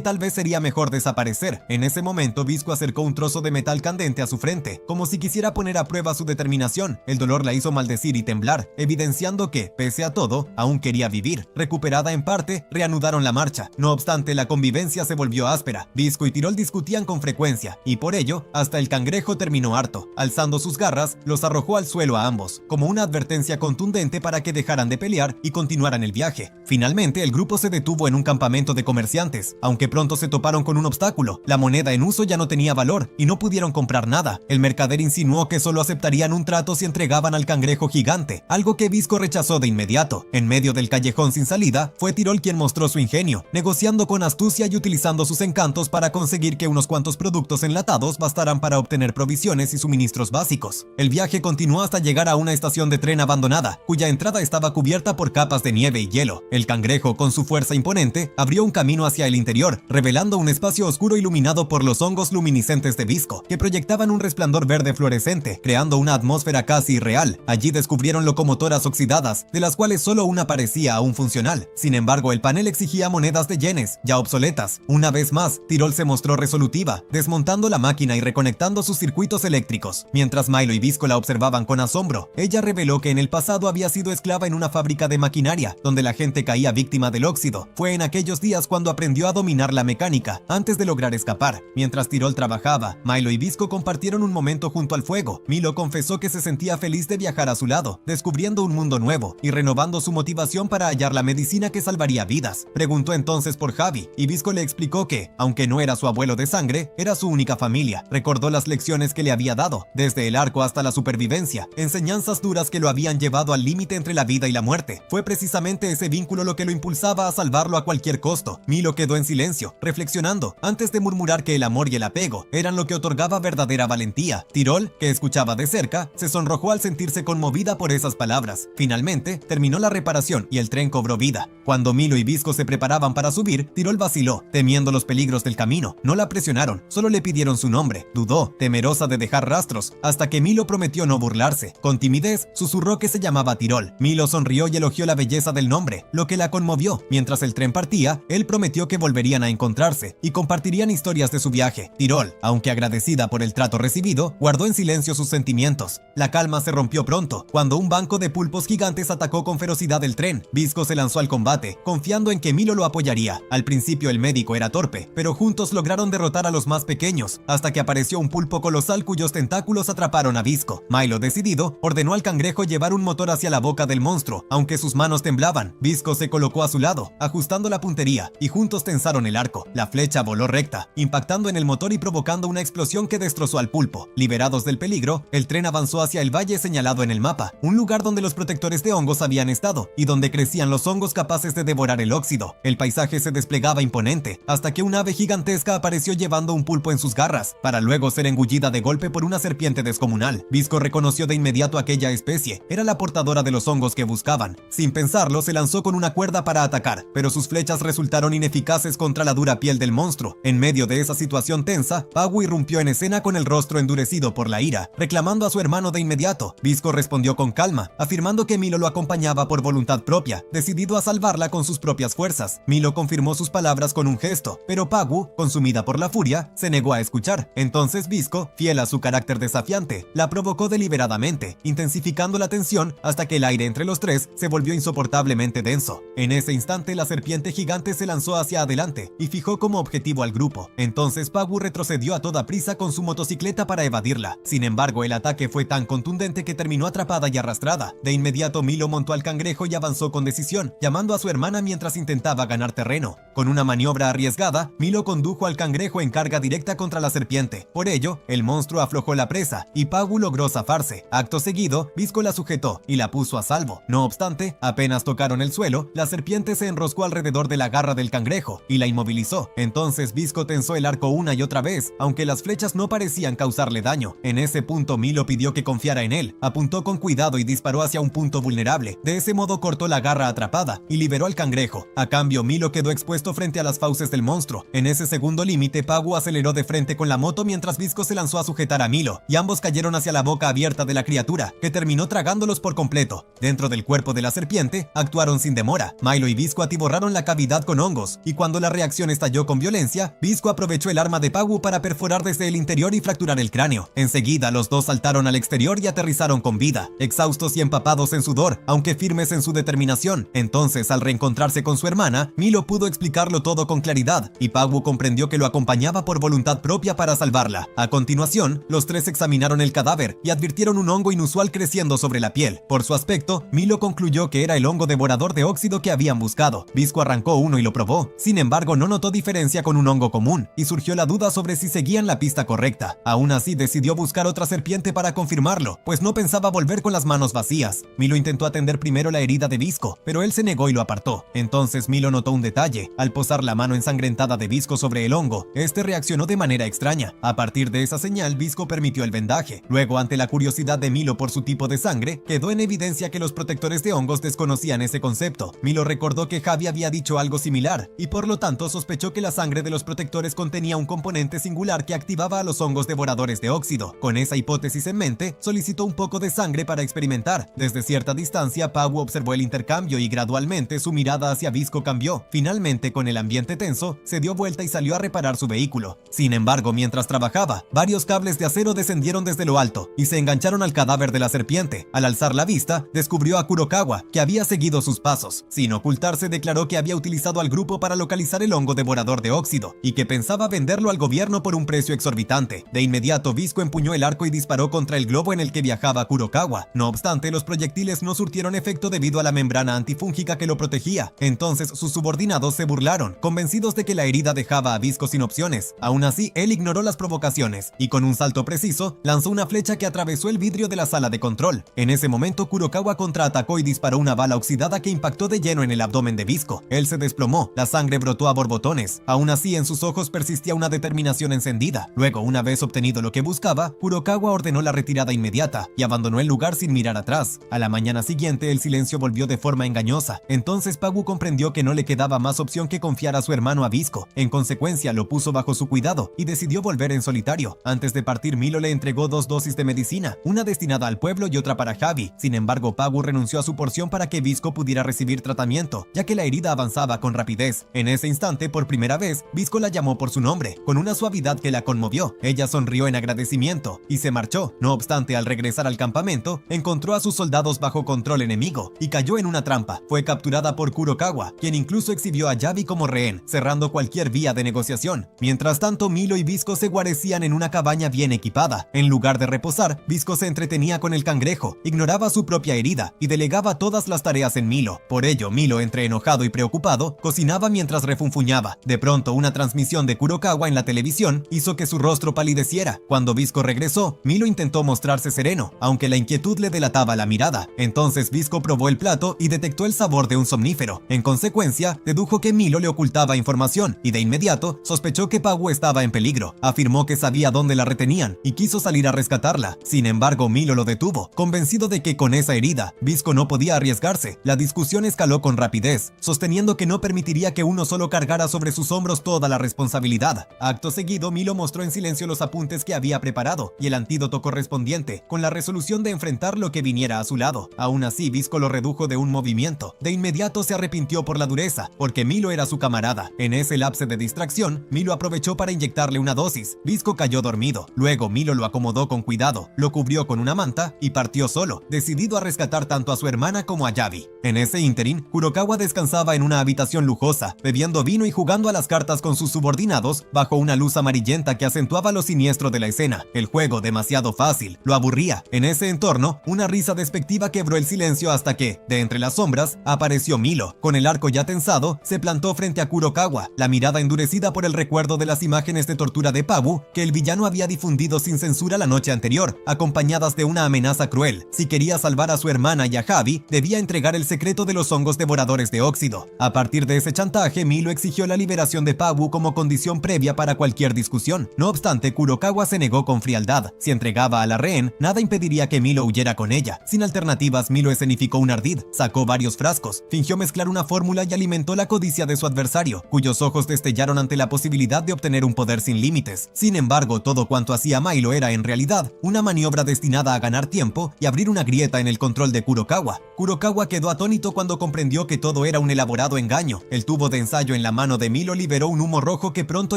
tal vez sería mejor desaparecer. En ese momento, Visco acercó un trozo de metal candente a su frente, como si quisiera poner a prueba su determinación. El dolor la hizo maldecir y temblar, evidenciando que, pese a todo, aún quería vivir. Recuperada en parte, reanudaron la marcha. No obstante, la convivencia se volvió áspera. Visco y Tirol discutían con frecuencia, y por ello, hasta el cangrejo terminó harto. Alzando sus garras, los arrojó al suelo a ambos, como una advertencia contundente para que dejaran de pelear y continuaran el viaje. Finalmente, el grupo se detuvo en un campamento de comerciantes, aunque pronto se toparon con un obstáculo. La moneda en uso ya no tenía valor y no pudieron comprar nada. El mercader insinuó que solo aceptarían un trato si entregaban al cangrejo gigante, algo que Visco rechazó de inmediato. En medio del callejón sin salida, fue Tirol quien mostró su ingenio, negociando con astucia y utilizando sus encantos para conseguir que unos cuantos productos enlatados bastaran para obtener provisiones y suministros básicos. El viaje continuó hasta llegar a una estación de tren abandonada, cuya entrada estaba cubierta por capas de nieve y hielo. El cangrejo, con su fuerza imponente, abrió un camino hacia el interior, revelando un espacio oscuro iluminado por los hongos luminiscentes de Visco, que proyectaban un resplandor verde fluorescente, creando una atmósfera casi irreal. Allí descubrieron locomotoras oxidadas, de las cuales solo una parecía aún funcional. Sin embargo, el panel exigía monedas de yenes, ya obsoletas. Una vez más, Tirol se mostró resolutiva, desmontando la máquina y reconectando sus circuitos eléctricos. Mientras Milo y Visco la observaban con asombro, ella reveló que en el pasado había sido esclava en una fábrica de maquinaria, donde la gente caía víctima del óxido. Fue en aquellos días cuando aprendió a dominar la mecánica, antes de lograr escapar. Mientras Tirol trabajaba, Milo y Visco compartieron un momento junto al fuego. Milo confesó que se sentía feliz de viajar a su lado, descubriendo un mundo nuevo y renovando su motivación para hallar la medicina que salvaría vidas. Preguntó entonces por Javi, y Visco le explicó que, aunque no era su abuelo de sangre, era su única familia. Recordó las lecciones que le había dado, desde el arco hasta la supervivencia, enseñanzas duras que lo habían llevado al límite entre la vida y la muerte. Fue precisamente ese vínculo lo que lo impulsaba a salvarlo a cualquier costo. Milo quedó en silencio, reflexionando, antes de murmurar que el amor y el apego eran lo que otorgaba verdadera valentía. Tirol, que escuchaba de cerca, se sonrojó al sentirse conmovida por esas palabras. Finalmente, terminó la reparación y el tren cobró vida. Cuando Milo y Visco se preparaban para subir, Tirol vaciló, temiendo los peligros del camino. No la presionaron, solo le pidieron su nombre. Dudó, temerosa de dejar rastros, hasta que Milo prometió no burlarse. Con timidez, susurró que se llamaba Tirol. Milo sonrió y elogió la belleza del nombre, lo que la conmovió. Mientras el tren partía, él prometió que volverían a encontrarse y compartirían historias de su viaje. Tirol, aunque agradecida por el trato recibido, guardó en silencio sus sentimientos. La calma se rompió pronto, cuando un banco de pulpos gigantes atacó con ferocidad el tren. Visco se lanzó al combate, confiando en que Milo lo apoyaría. Al principio el médico era torpe, pero juntos lograron derrotar a los más pequeños, hasta que apareció un pulpo colosal cuyos tentáculos atraparon a Visco. Milo, decidido, ordenó al cangrejo llevar un motor hacia la boca del monstruo, aunque sus manos temblaban. Visco se colocó a su lado, ajustando la puntería, y juntos tensaron el arco. La flecha voló recta, impactando en el motor y provocando una explosión que destrozó al pulpo. Liberados del peligro, el tren avanzó hacia el valle señalado en el mapa, un lugar donde los protectores de hongos habían estado, y donde crecían los hongos capaces de devorar el óxido. El paisaje se desplegaba imponente, hasta que un ave gigantesca apareció llevando un pulpo en sus garras, para luego ser engullida de golpe por una serpiente descomunal. Visco reconoció de inmediato aquella especie, era la portadora de los hongos que buscaban. Sin pensarlo, se lanzó con una cuerda para atacar, pero sus flechas resultaron ineficaces contra la dura piel del monstruo. En medio de esa situación tensa, Pagu irrumpió en escena con el rostro endurecido por la ira, reclamando a su hermano de inmediato. Visco respondió con calma, afirmando que Milo lo acompañaba por voluntad propia, decidido a salvarla con sus propias fuerzas. Milo confirmó sus palabras con un gesto, pero Pagu, consumida por la furia, se negó a escuchar. Entonces Visco, fiel a su carácter desafiante, la provocó deliberadamente, intensificando la tensión hasta que el aire entre los tres se volvió insoportablemente denso. En ese instante, la serpiente gigante se lanzó hacia adelante y fijó como objetivo al grupo. Entonces Pagu retrocedió a toda prisa con su motocicleta para evadirla. Sin embargo, el ataque ataque fue tan contundente que terminó atrapada y arrastrada. De inmediato Milo montó al cangrejo y avanzó con decisión, llamando a su hermana mientras intentaba ganar terreno. Con una maniobra arriesgada, Milo condujo al cangrejo en carga directa contra la serpiente. Por ello, el monstruo aflojó la presa y Pagu logró zafarse. Acto seguido, Visco la sujetó y la puso a salvo. No obstante, apenas tocaron el suelo, la serpiente se enroscó alrededor de la garra del cangrejo y la inmovilizó. Entonces Visco tensó el arco una y otra vez, aunque las flechas no parecían causarle daño. En ese punto Milo pidió que confiara en él, apuntó con cuidado y disparó hacia un punto vulnerable. De ese modo cortó la garra atrapada y liberó al cangrejo. A cambio, Milo quedó expuesto frente a las fauces del monstruo. En ese segundo límite, Pagu aceleró de frente con la moto mientras Visco se lanzó a sujetar a Milo, y ambos cayeron hacia la boca abierta de la criatura, que terminó tragándolos por completo. Dentro del cuerpo de la serpiente, actuaron sin demora. Milo y Visco atiborraron la cavidad con hongos, y cuando la reacción estalló con violencia, Visco aprovechó el arma de Pagu para perforar desde el interior y fracturar el cráneo. Enseguida, los dos saltaron al exterior y aterrizaron con vida, exhaustos y empapados en sudor, aunque firmes en su determinación. Entonces, al reencontrarse con su hermana, Milo pudo explicarlo todo con claridad, y Pagu comprendió que lo acompañaba por voluntad propia para salvarla. A continuación, los tres examinaron el cadáver y advirtieron un hongo inusual creciendo sobre la piel. Por su aspecto, Milo concluyó que era el hongo devorador de óxido que habían buscado. Visco arrancó uno y lo probó. Sin embargo, no notó diferencia con un hongo común, y surgió la duda sobre si seguían la pista correcta. Aún así, decidió buscar otra serpiente para confirmarlo, pues no pensaba volver con las manos vacías. Milo intentó atender primero la herida de Visco, pero él se negó y lo apartó. Entonces Milo notó un detalle. Al posar la mano ensangrentada de Visco sobre el hongo, este reaccionó de manera extraña. A partir de esa señal, Visco permitió el vendaje. Luego, ante la curiosidad de Milo por su tipo de sangre, quedó en evidencia que los protectores de hongos desconocían ese concepto. Milo recordó que Javi había dicho algo similar, y por lo tanto sospechó que la sangre de los protectores contenía un componente singular que activaba a los hongos devoradores de óxido. Con esa hipótesis en mente, solicitó un poco de sangre para experimentar. Desde cierta distancia, Pagu observó el intercambio y gradualmente su mirada hacia Visco cambió. Finalmente, con el ambiente tenso, se dio vuelta y salió a reparar su vehículo. Sin embargo, mientras trabajaba, varios cables de acero descendieron desde lo alto y se engancharon al cadáver de la serpiente. Al alzar la vista, descubrió a Kurokawa, que había seguido sus pasos. Sin ocultarse, declaró que había utilizado al grupo para localizar el hongo devorador de óxido y que pensaba venderlo al gobierno por un precio exorbitante. De inmediato, Visco empuñó el arco y disparó contra el globo en el que viajaba Kurokawa. No obstante, los proyectiles no surtieron efecto debido a la membrana antifúngica que lo protegía. Entonces sus subordinados se burlaron, convencidos de que la herida dejaba a Visco sin opciones. Aún así, él ignoró las provocaciones y con un salto preciso, lanzó una flecha que atravesó el vidrio de la sala de control. En ese momento, Kurokawa contraatacó y disparó una bala oxidada que impactó de lleno en el abdomen de Visco. Él se desplomó, la sangre brotó a borbotones. Aún así, en sus ojos persistía una determinación encendida. Luego, una vez obtenido lo que buscaba, Kurokawa ordenó la retirada inmediata y abandonó el lugar sin mirar atrás. A la mañana siguiente, el silencio volvió de forma engañosa. Entonces Pagu comprendió que no le quedaba más opción que confiar a su hermano a Visco. En consecuencia, lo puso bajo su cuidado y decidió volver en solitario. Antes de partir, Milo le entregó 2 dosis de medicina, una destinada al pueblo y otra para Javi. Sin embargo, Pagu renunció a su porción para que Visco pudiera recibir tratamiento, ya que la herida avanzaba con rapidez. En ese instante, por primera vez, Visco la llamó por su nombre, con una suavidad que la conmovió. Ella sonrió en agradecimiento y se marchó. No obstante, al regresar al campamento, encontró a sus soldados bajo control enemigo y cayó en una trampa. Fue capturada por Kurokawa, quien incluso exhibió a Javi como rehén, cerrando cualquier vía de negociación. Mientras tanto, Milo y Visco se guarecían en una cabaña bien equipada. En lugar de reposar, Visco se entretenía con el cangrejo, ignoraba su propia herida y delegaba todas las tareas en Milo. Por ello, Milo, entre enojado y preocupado, cocinaba mientras refunfuñaba. De pronto, una transmisión de Kurokawa en la televisión hizo que su rostro palideciera. Cuando Visco regresó, Milo intentó mostrarse sereno, aunque la inquietud le delataba la mirada. Entonces Visco probó el plato y detectó el sabor de un somnífero. En consecuencia, dedujo que Milo le ocultaba información y de inmediato sospechó que Pagu estaba en peligro. Afirmó que sabía dónde la retenían y quiso salir a rescatarla. Sin embargo, Milo lo detuvo, convencido de que con esa herida, Visco no podía arriesgarse. La discusión escaló con rapidez, sosteniendo que no permitiría que uno solo cargara sobre sus hombros toda la responsabilidad. Acto seguido, Milo mostró en silencio los apuntes que había preparado y el antídoto correspondiente, con la resolución de enfrentar lo que viniera a su lado. Aún así, Visco lo redujo de un movimiento. De inmediato se arrepintió por la dureza, porque Milo era su camarada. En ese lapse de distracción, Milo aprovechó para inyectarle una dosis. Visco cayó dormido. Luego Milo lo acomodó con cuidado, lo cubrió con una manta y partió solo, decidido a rescatar tanto a su hermana como a Javi. En ese ínterin, Kurokawa descansaba en una habitación lujosa, bebiendo vino y jugando a las cartas con sus subordinados bajo una luz amarillenta que acentuaba lo siniestro de la escena. El juego, demasiado fácil, lo aburría. En ese entorno, una risa despectiva quebró el silencio hasta que, de entre las sombras, apareció Milo. Con el arco ya tensado, se plantó frente a Kurokawa, la mirada endurecida por el recuerdo de las imágenes de tortura de Pabu que el villano había difundido sin censura la noche anterior, acompañadas de una amenaza cruel. Si quería salvar a su hermana y a Javi, debía entregar el secreto de los hongos devoradores de óxido. A partir de ese chantaje, Milo exigió la liberación de Pabu como condición previa para cualquier discusión. No obstante, Kurokawa se negó con frialdad. Si entregaba a la rehén, nada impediría que Milo huyera con ella. Sin alternativas, Milo escenificó un ardid, sacó varios frascos, fingió mezclar una fórmula y alimentó la codicia de su adversario, cuyos ojos destellaron ante la posibilidad de obtener un poder sin límites. Sin embargo, todo cuanto hacía Milo era en realidad una maniobra destinada a ganar tiempo y abrir una grieta en el control de Kurokawa. Kurokawa quedó atónito cuando comprendió que todo era un elaborado engaño. El tubo de ensayo en la mano de Milo liberó un humo rojo que pronto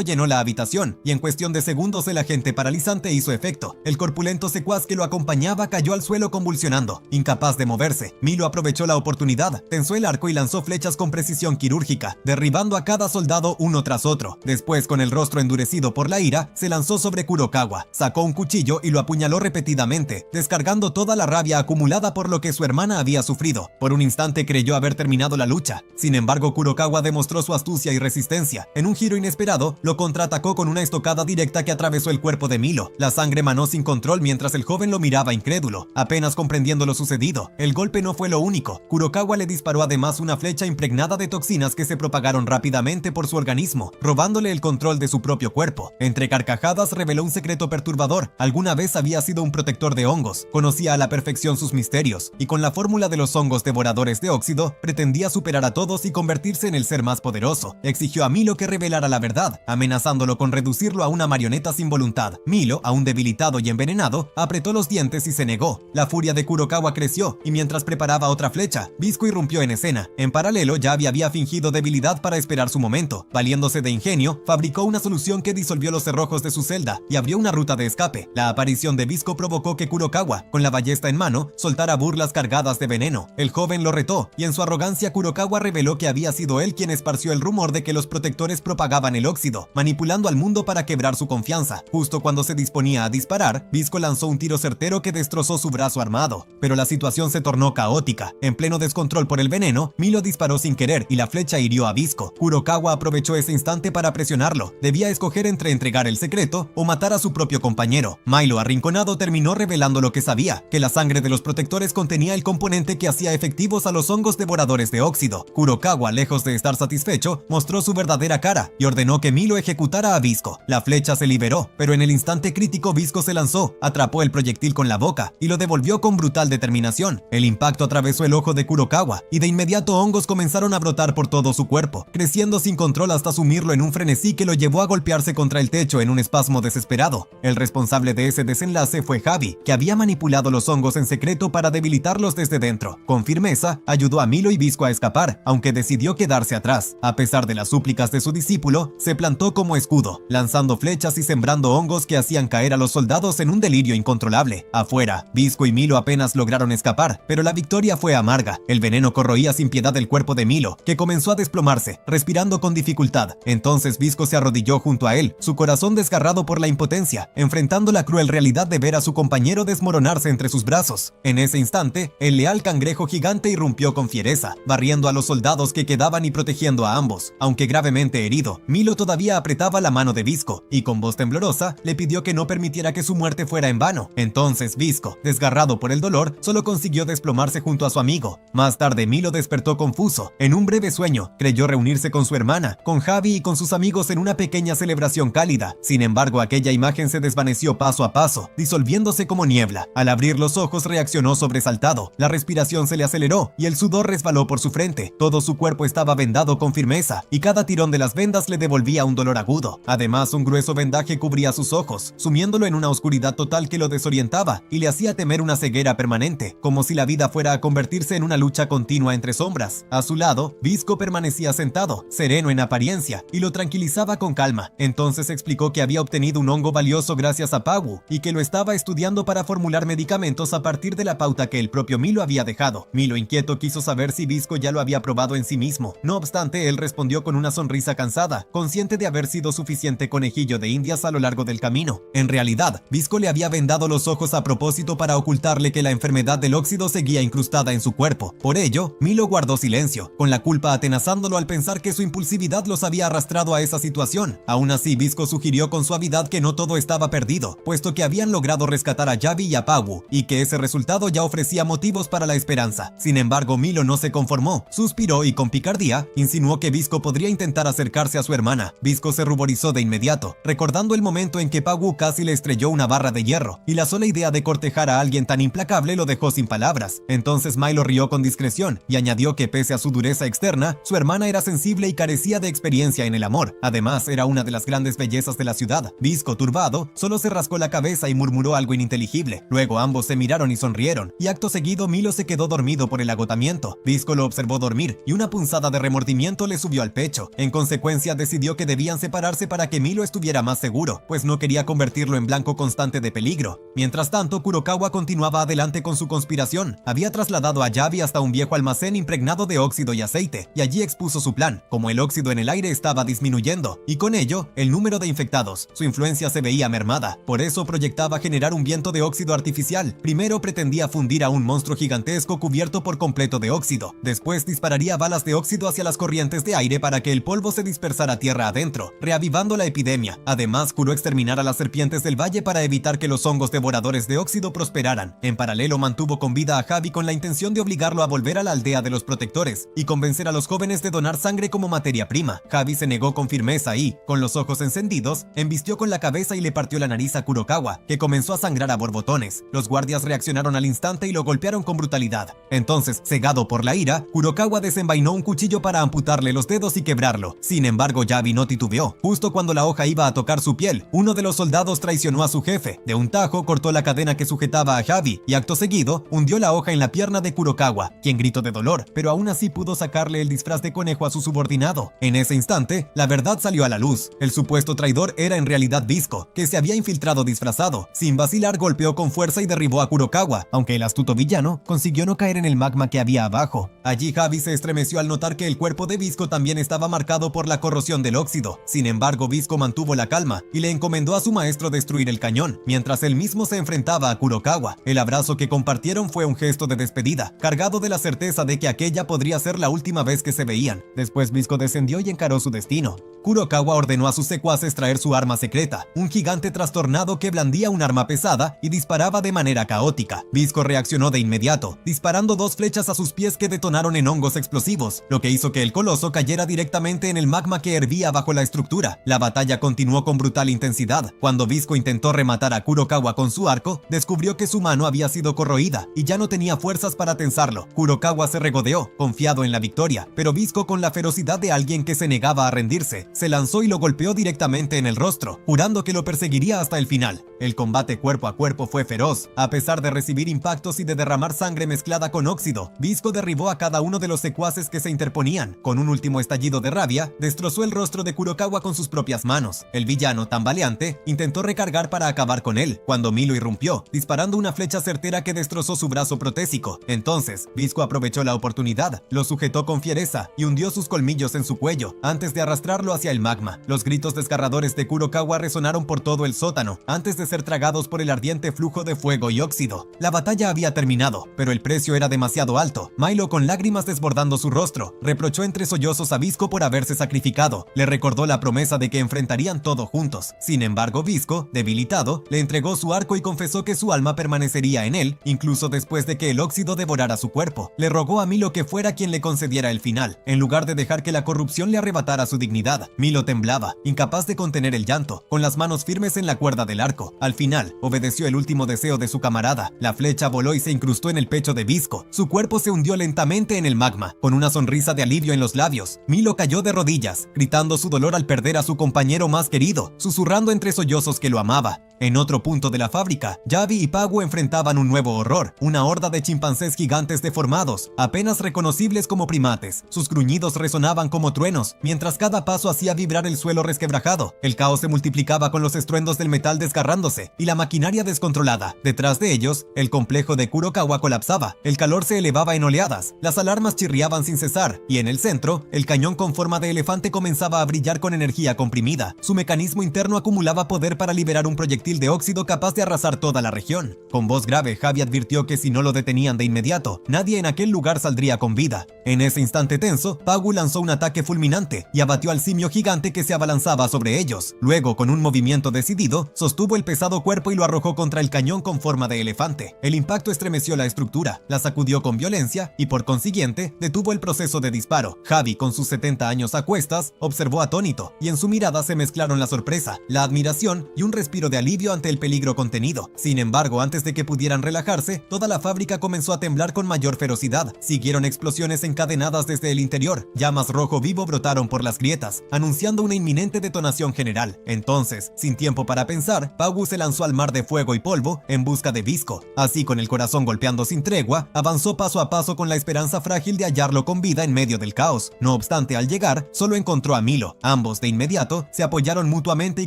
llenó la habitación, y en cuestión de segundos el agente paralizante hizo efecto. El corpulento secuaz que lo acompañaba cayó al suelo convulsionando. Incapaz de moverse, Milo aprovechó la oportunidad, tensó el arco y lanzó flechas con precisión quirúrgica, derribando a cada soldado uno tras otro. Después, con el rostro endurecido por la ira, se lanzó sobre Kurokawa, sacó un cuchillo y lo apuñaló repetidamente, descargando toda la rabia acumulada por lo que su hermana había sufrido. Por un instante creyó haber terminado la lucha. Sin embargo, Kurokawa demostró su astucia y resistencia. En un giro inesperado, lo contraatacó con una estocada directa que atravesó el cuerpo de Milo. La sangre manó sin control mientras el joven lo miraba incrédulo, apenas comprendiendo lo sucedido. El golpe no fue lo único. Kurokawa le disparó además una flecha impregnada de toxinas que se propagaron rápidamente por su organismo, robándole el control de su propio cuerpo. Entre carcajadas reveló un secreto perturbador. Alguna vez había sido un protector de hongos, conocía a la perfección sus misterios, y con la fórmula de los hongos devoradores de óxido, pretendía superar a todos y convertirse en el ser más poderoso. Exigió a Milo que revelara la verdad, amenazándolo con reducirlo a una marioneta sin voluntad. Milo, aún debilitado y envenenado, apretó los dientes y se negó. La furia de Kurokawa creció, y mientras preparaba otra flecha, Visco irrumpió en escena. En paralelo, Yavi había fingido debilidad para esperar su momento. Valiéndose de ingenio, fabricó una solución que disolvió los cerrojos de su celda y abrió una ruta de escape. La aparición de Visco provocó que Kurokawa, con la ballesta en mano, soltara burlas cargadas de veneno. El joven lo retó, y en su arrogancia Kurokawa reveló que había sido él quien esparció el rumor de que los protectores propagaban el óxido, manipulando al mundo para quebrar su confianza. Justo cuando se disponía a disparar, Visco lanzó un tiro certero que destrozó su brazo armado. Pero la situación se tornó caótica. En pleno descontrol por el veneno, Milo disparó sin querer y la flecha hirió a Visco. Kurokawa aprovechó ese instante para presionarlo. Debía escoger entre entregar el secreto o matar a su propio compañero. Milo, arrinconado, terminó revelando lo que sabía, que la sangre de los protectores contenía el componente que hacía efectivos a los hongos devoradores de óxido. Kurokawa, lejos de estar satisfecho, mostró su verdadera cara y ordenó que Milo ejecutara a Visco. La flecha se liberó, pero en el instante crítico Visco se lanzó, atrapó el proyectil con la boca y lo devolvió con brutal determinación. El impacto atravesó el ojo de Kurokawa y de inmediato hongos comenzaron a brotar por todo su cuerpo, creciendo sin control hasta sumirlo en un frenesí que lo llevó a golpearse contra el techo en un espasmo desesperado. El responsable de ese desenlace fue Javi, que había manipulado los hongos en secreto para debilitarlos desde dentro. Con firmeza, ayudó a Milo y Visco a escapar, aunque decidió quedarse atrás. A pesar de las súplicas de su discípulo, se plantó como escudo, lanzando flechas y sembrando hongos que hacían caer a los soldados en un delirio incontrolable. Afuera, Visco y Milo apenas lograron escapar, pero la victoria fue amarga. El veneno corroía sin piedad el cuerpo de Milo, que comenzó a desplomarse, respirando con dificultad. Entonces Visco se arrodilló junto a él, su corazón desgarrado por la impotencia, enfrentando la cruel realidad de ver a su compañero desmoronarse entre sus brazos. En ese instante, el leal cangrejo gigante irrumpió con fiereza, barriendo a los soldados que quedaban y protegiendo a ambos. Aunque gravemente herido, Milo todavía apretaba la mano de Visco, y con voz temblorosa le pidió que no permitiera que su muerte fuera en vano. Entonces Visco, desgarrado por el dolor, solo consiguió desplomarse junto a su amigo. Más tarde Milo despertó confuso. En un breve sueño, creyó reunirse con su hermana, con Javi y con sus amigos en una pequeña celebración cálida. Sin embargo, aquella imagen se desvaneció paso a paso, disolviéndose como niebla. Al abrir los ojos reaccionó sobresaltado. La respiración se le aceleró y el sudor resbaló por su frente. Todo su cuerpo estaba vendado con firmeza y cada tirón de las vendas le devolvía un dolor agudo. Además, un grueso vendaje cubría sus ojos, sumiéndolo en una oscuridad total que lo desorientaba y le hacía temer una ceguera permanente, como si la vida fuera a convertirse en una lucha continua entre sombras. A su lado, Visco permanecía sentado, sereno en apariencia, y lo tranquilizaba con calma. Entonces explicó que había obtenido un hongo valioso gracias a Pawu y que lo estaba estudiando para formular medicamentos a partir de la pauta que el propio Milo había dejado. Milo, inquieto, quiso saber si Visco ya lo había probado en sí mismo. No obstante, él respondió con una sonrisa cansada, consciente de haber sido suficiente conejillo de indias a lo largo del camino. En realidad, Visco le había había vendado los ojos a propósito para ocultarle que la enfermedad del óxido seguía incrustada en su cuerpo. Por ello, Milo guardó silencio, con la culpa atenazándolo al pensar que su impulsividad los había arrastrado a esa situación. Aún así, Visco sugirió con suavidad que no todo estaba perdido, puesto que habían logrado rescatar a Javi y a Pawu, y que ese resultado ya ofrecía motivos para la esperanza. Sin embargo, Milo no se conformó, suspiró y con picardía insinuó que Visco podría intentar acercarse a su hermana. Visco se ruborizó de inmediato, recordando el momento en que Pawu casi le estrelló una barra de hierro, y la sola idea de cortejar a alguien tan implacable lo dejó sin palabras. Entonces Milo rió con discreción y añadió que pese a su dureza externa, su hermana era sensible y carecía de experiencia en el amor. Además, era una de las grandes bellezas de la ciudad. Visco, turbado, solo se rascó la cabeza y murmuró algo ininteligible. Luego ambos se miraron y sonrieron, y acto seguido Milo se quedó dormido por el agotamiento. Visco lo observó dormir, y una punzada de remordimiento le subió al pecho. En consecuencia, decidió que debían separarse para que Milo estuviera más seguro, pues no quería convertirlo en blanco constante de peligro. Mientras tanto, Kurokawa continuaba adelante con su conspiración. Había trasladado a Yavi hasta un viejo almacén impregnado de óxido y aceite, y allí expuso su plan. Como el óxido en el aire estaba disminuyendo, y con ello, el número de infectados, su influencia se veía mermada. Por eso proyectaba generar un viento de óxido artificial. Primero pretendía fundir a un monstruo gigantesco cubierto por completo de óxido. Después dispararía balas de óxido hacia las corrientes de aire para que el polvo se dispersara tierra adentro, reavivando la epidemia. Además, juró exterminar a las serpientes del valle para evitar que los hongos devoradores de óxido prosperaran. En paralelo, mantuvo con vida a Javi con la intención de obligarlo a volver a la aldea de los protectores y convencer a los jóvenes de donar sangre como materia prima. Javi se negó con firmeza y, con los ojos encendidos, embistió con la cabeza y le partió la nariz a Kurokawa, que comenzó a sangrar a borbotones. Los guardias reaccionaron al instante y lo golpearon con brutalidad. Entonces, cegado por la ira, Kurokawa desenvainó un cuchillo para amputarle los dedos y quebrarlo. Sin embargo, Yavi no titubeó. Justo cuando la hoja iba a tocar su piel, uno de los soldados traicionó a su jefe. De un tajo, cortó la cadena que sujetaba a Javi y acto seguido, hundió la hoja en la pierna de Kurokawa, quien gritó de dolor, pero aún así pudo sacarle el disfraz de conejo a su subordinado. En ese instante, la verdad salió a la luz. El supuesto traidor era en realidad Visco, que se había infiltrado disfrazado. Sin vacilar, golpeó con fuerza y derribó a Kurokawa, aunque el astuto villano consiguió no caer en el magma que había abajo. Allí Javi se estremeció al notar que el cuerpo de Visco también estaba marcado por la corrosión del óxido. Sin embargo, Visco mantuvo la calma y le encomendó a su maestro destruir el cañón, mientras él mismo se enfrentaba a Kurokawa. El abrazo que compartieron fue un gesto de despedida, cargado de la certeza de que aquella podría ser la última vez que se veían. Después Visco descendió y encaró su destino. Kurokawa ordenó a sus secuaces traer su arma secreta, un gigante trastornado que blandía un arma pesada y disparaba de manera caótica. Visco reaccionó de inmediato, disparando 2 flechas a sus pies que detonaron en hongos explosivos, lo que hizo que el coloso cayera directamente en el magma que hervía bajo la estructura. La batalla continuó con brutal intensidad. Cuando Visco intentó rematar a Kurokawa con su arco, descubrió que su mano había sido corroída y ya no tenía fuerzas para tensarlo. Kurokawa se regodeó, confiado en la victoria, pero Visco, con la ferocidad de alguien que se negaba a rendirse, se lanzó y lo golpeó directamente en el rostro, jurando que lo perseguiría hasta el final. El combate cuerpo a cuerpo fue feroz. A pesar de recibir impactos y de derramar sangre mezclada con óxido, Visco derribó a cada uno de los secuaces que se interponían. Con un último estallido de rabia, destrozó el rostro de Kurokawa con sus propias manos. El villano, tambaleante, intentó recargar para acabar con él, cuando Milo irrumpió, disparando una flecha certera que destrozó su brazo protésico. Entonces, Visco aprovechó la oportunidad, lo sujetó con fiereza y hundió sus colmillos en su cuello, antes de arrastrarlo hacia el magma. Los gritos desgarradores de Kurokawa resonaron por todo el sótano, antes de ser tragados por el ardiente flujo de fuego y óxido. La batalla había terminado, pero el precio era demasiado alto. Milo, con lágrimas desbordando su rostro, reprochó entre sollozos a Visco por haberse sacrificado. Le recordó la promesa de que enfrentarían todo juntos. Sin embargo, Visco, debilitado, le entregó su arco y confesó que su alma permanecería en él, incluso después de que el óxido devorara su cuerpo. Le rogó a Milo que fuera quien le concediera el final, en lugar de dejar que la corrupción le arrebatara su dignidad. Milo temblaba, incapaz de contener el llanto, con las manos firmes en la cuerda del arco. Al final, obedeció el último deseo de su camarada. La flecha voló y se incrustó en el pecho de Visco. Su cuerpo se hundió lentamente en el magma, con una sonrisa de alivio en los labios. Milo cayó de rodillas, gritando su dolor al perder a su compañero más querido, susurrando entre sollozos que lo amaba. En otro punto de la fábrica, Yavi y Pawu enfrentaban un nuevo horror, una horda de chimpancés gigantes deformados, apenas reconocibles como primates. Sus gruñidos resonaban como truenos, mientras cada paso hacía vibrar el suelo resquebrajado. El caos se multiplicaba con los estruendos del metal desgarrándose y la maquinaria descontrolada. Detrás de ellos, el complejo de Kurokawa colapsaba, el calor se elevaba en oleadas, las alarmas chirriaban sin cesar, y en el centro, el cañón con forma de elefante comenzaba a brillar con energía comprimida. Su mecanismo interno acumulaba poder para liberar un proyectil frágil de óxido capaz de arrasar toda la región. Con voz grave, Javi advirtió que si no lo detenían de inmediato, nadie en aquel lugar saldría con vida. En ese instante tenso, Pagu lanzó un ataque fulminante y abatió al simio gigante que se abalanzaba sobre ellos. Luego, con un movimiento decidido, sostuvo el pesado cuerpo y lo arrojó contra el cañón con forma de elefante. El impacto estremeció la estructura, la sacudió con violencia y, por consiguiente, detuvo el proceso de disparo. Javi, con sus 70 años a cuestas, observó atónito, y en su mirada se mezclaron la sorpresa, la admiración y un respiro de alivio ante el peligro contenido. Sin embargo, antes de que pudieran relajarse, toda la fábrica comenzó a temblar con mayor ferocidad. Siguieron explosiones encadenadas desde el interior. Llamas rojo vivo brotaron por las grietas, anunciando una inminente detonación general. Entonces, sin tiempo para pensar, Pagu se lanzó al mar de fuego y polvo en busca de Visco. Así, con el corazón golpeando sin tregua, avanzó paso a paso con la esperanza frágil de hallarlo con vida en medio del caos. No obstante, al llegar, solo encontró a Milo. Ambos, de inmediato, se apoyaron mutuamente y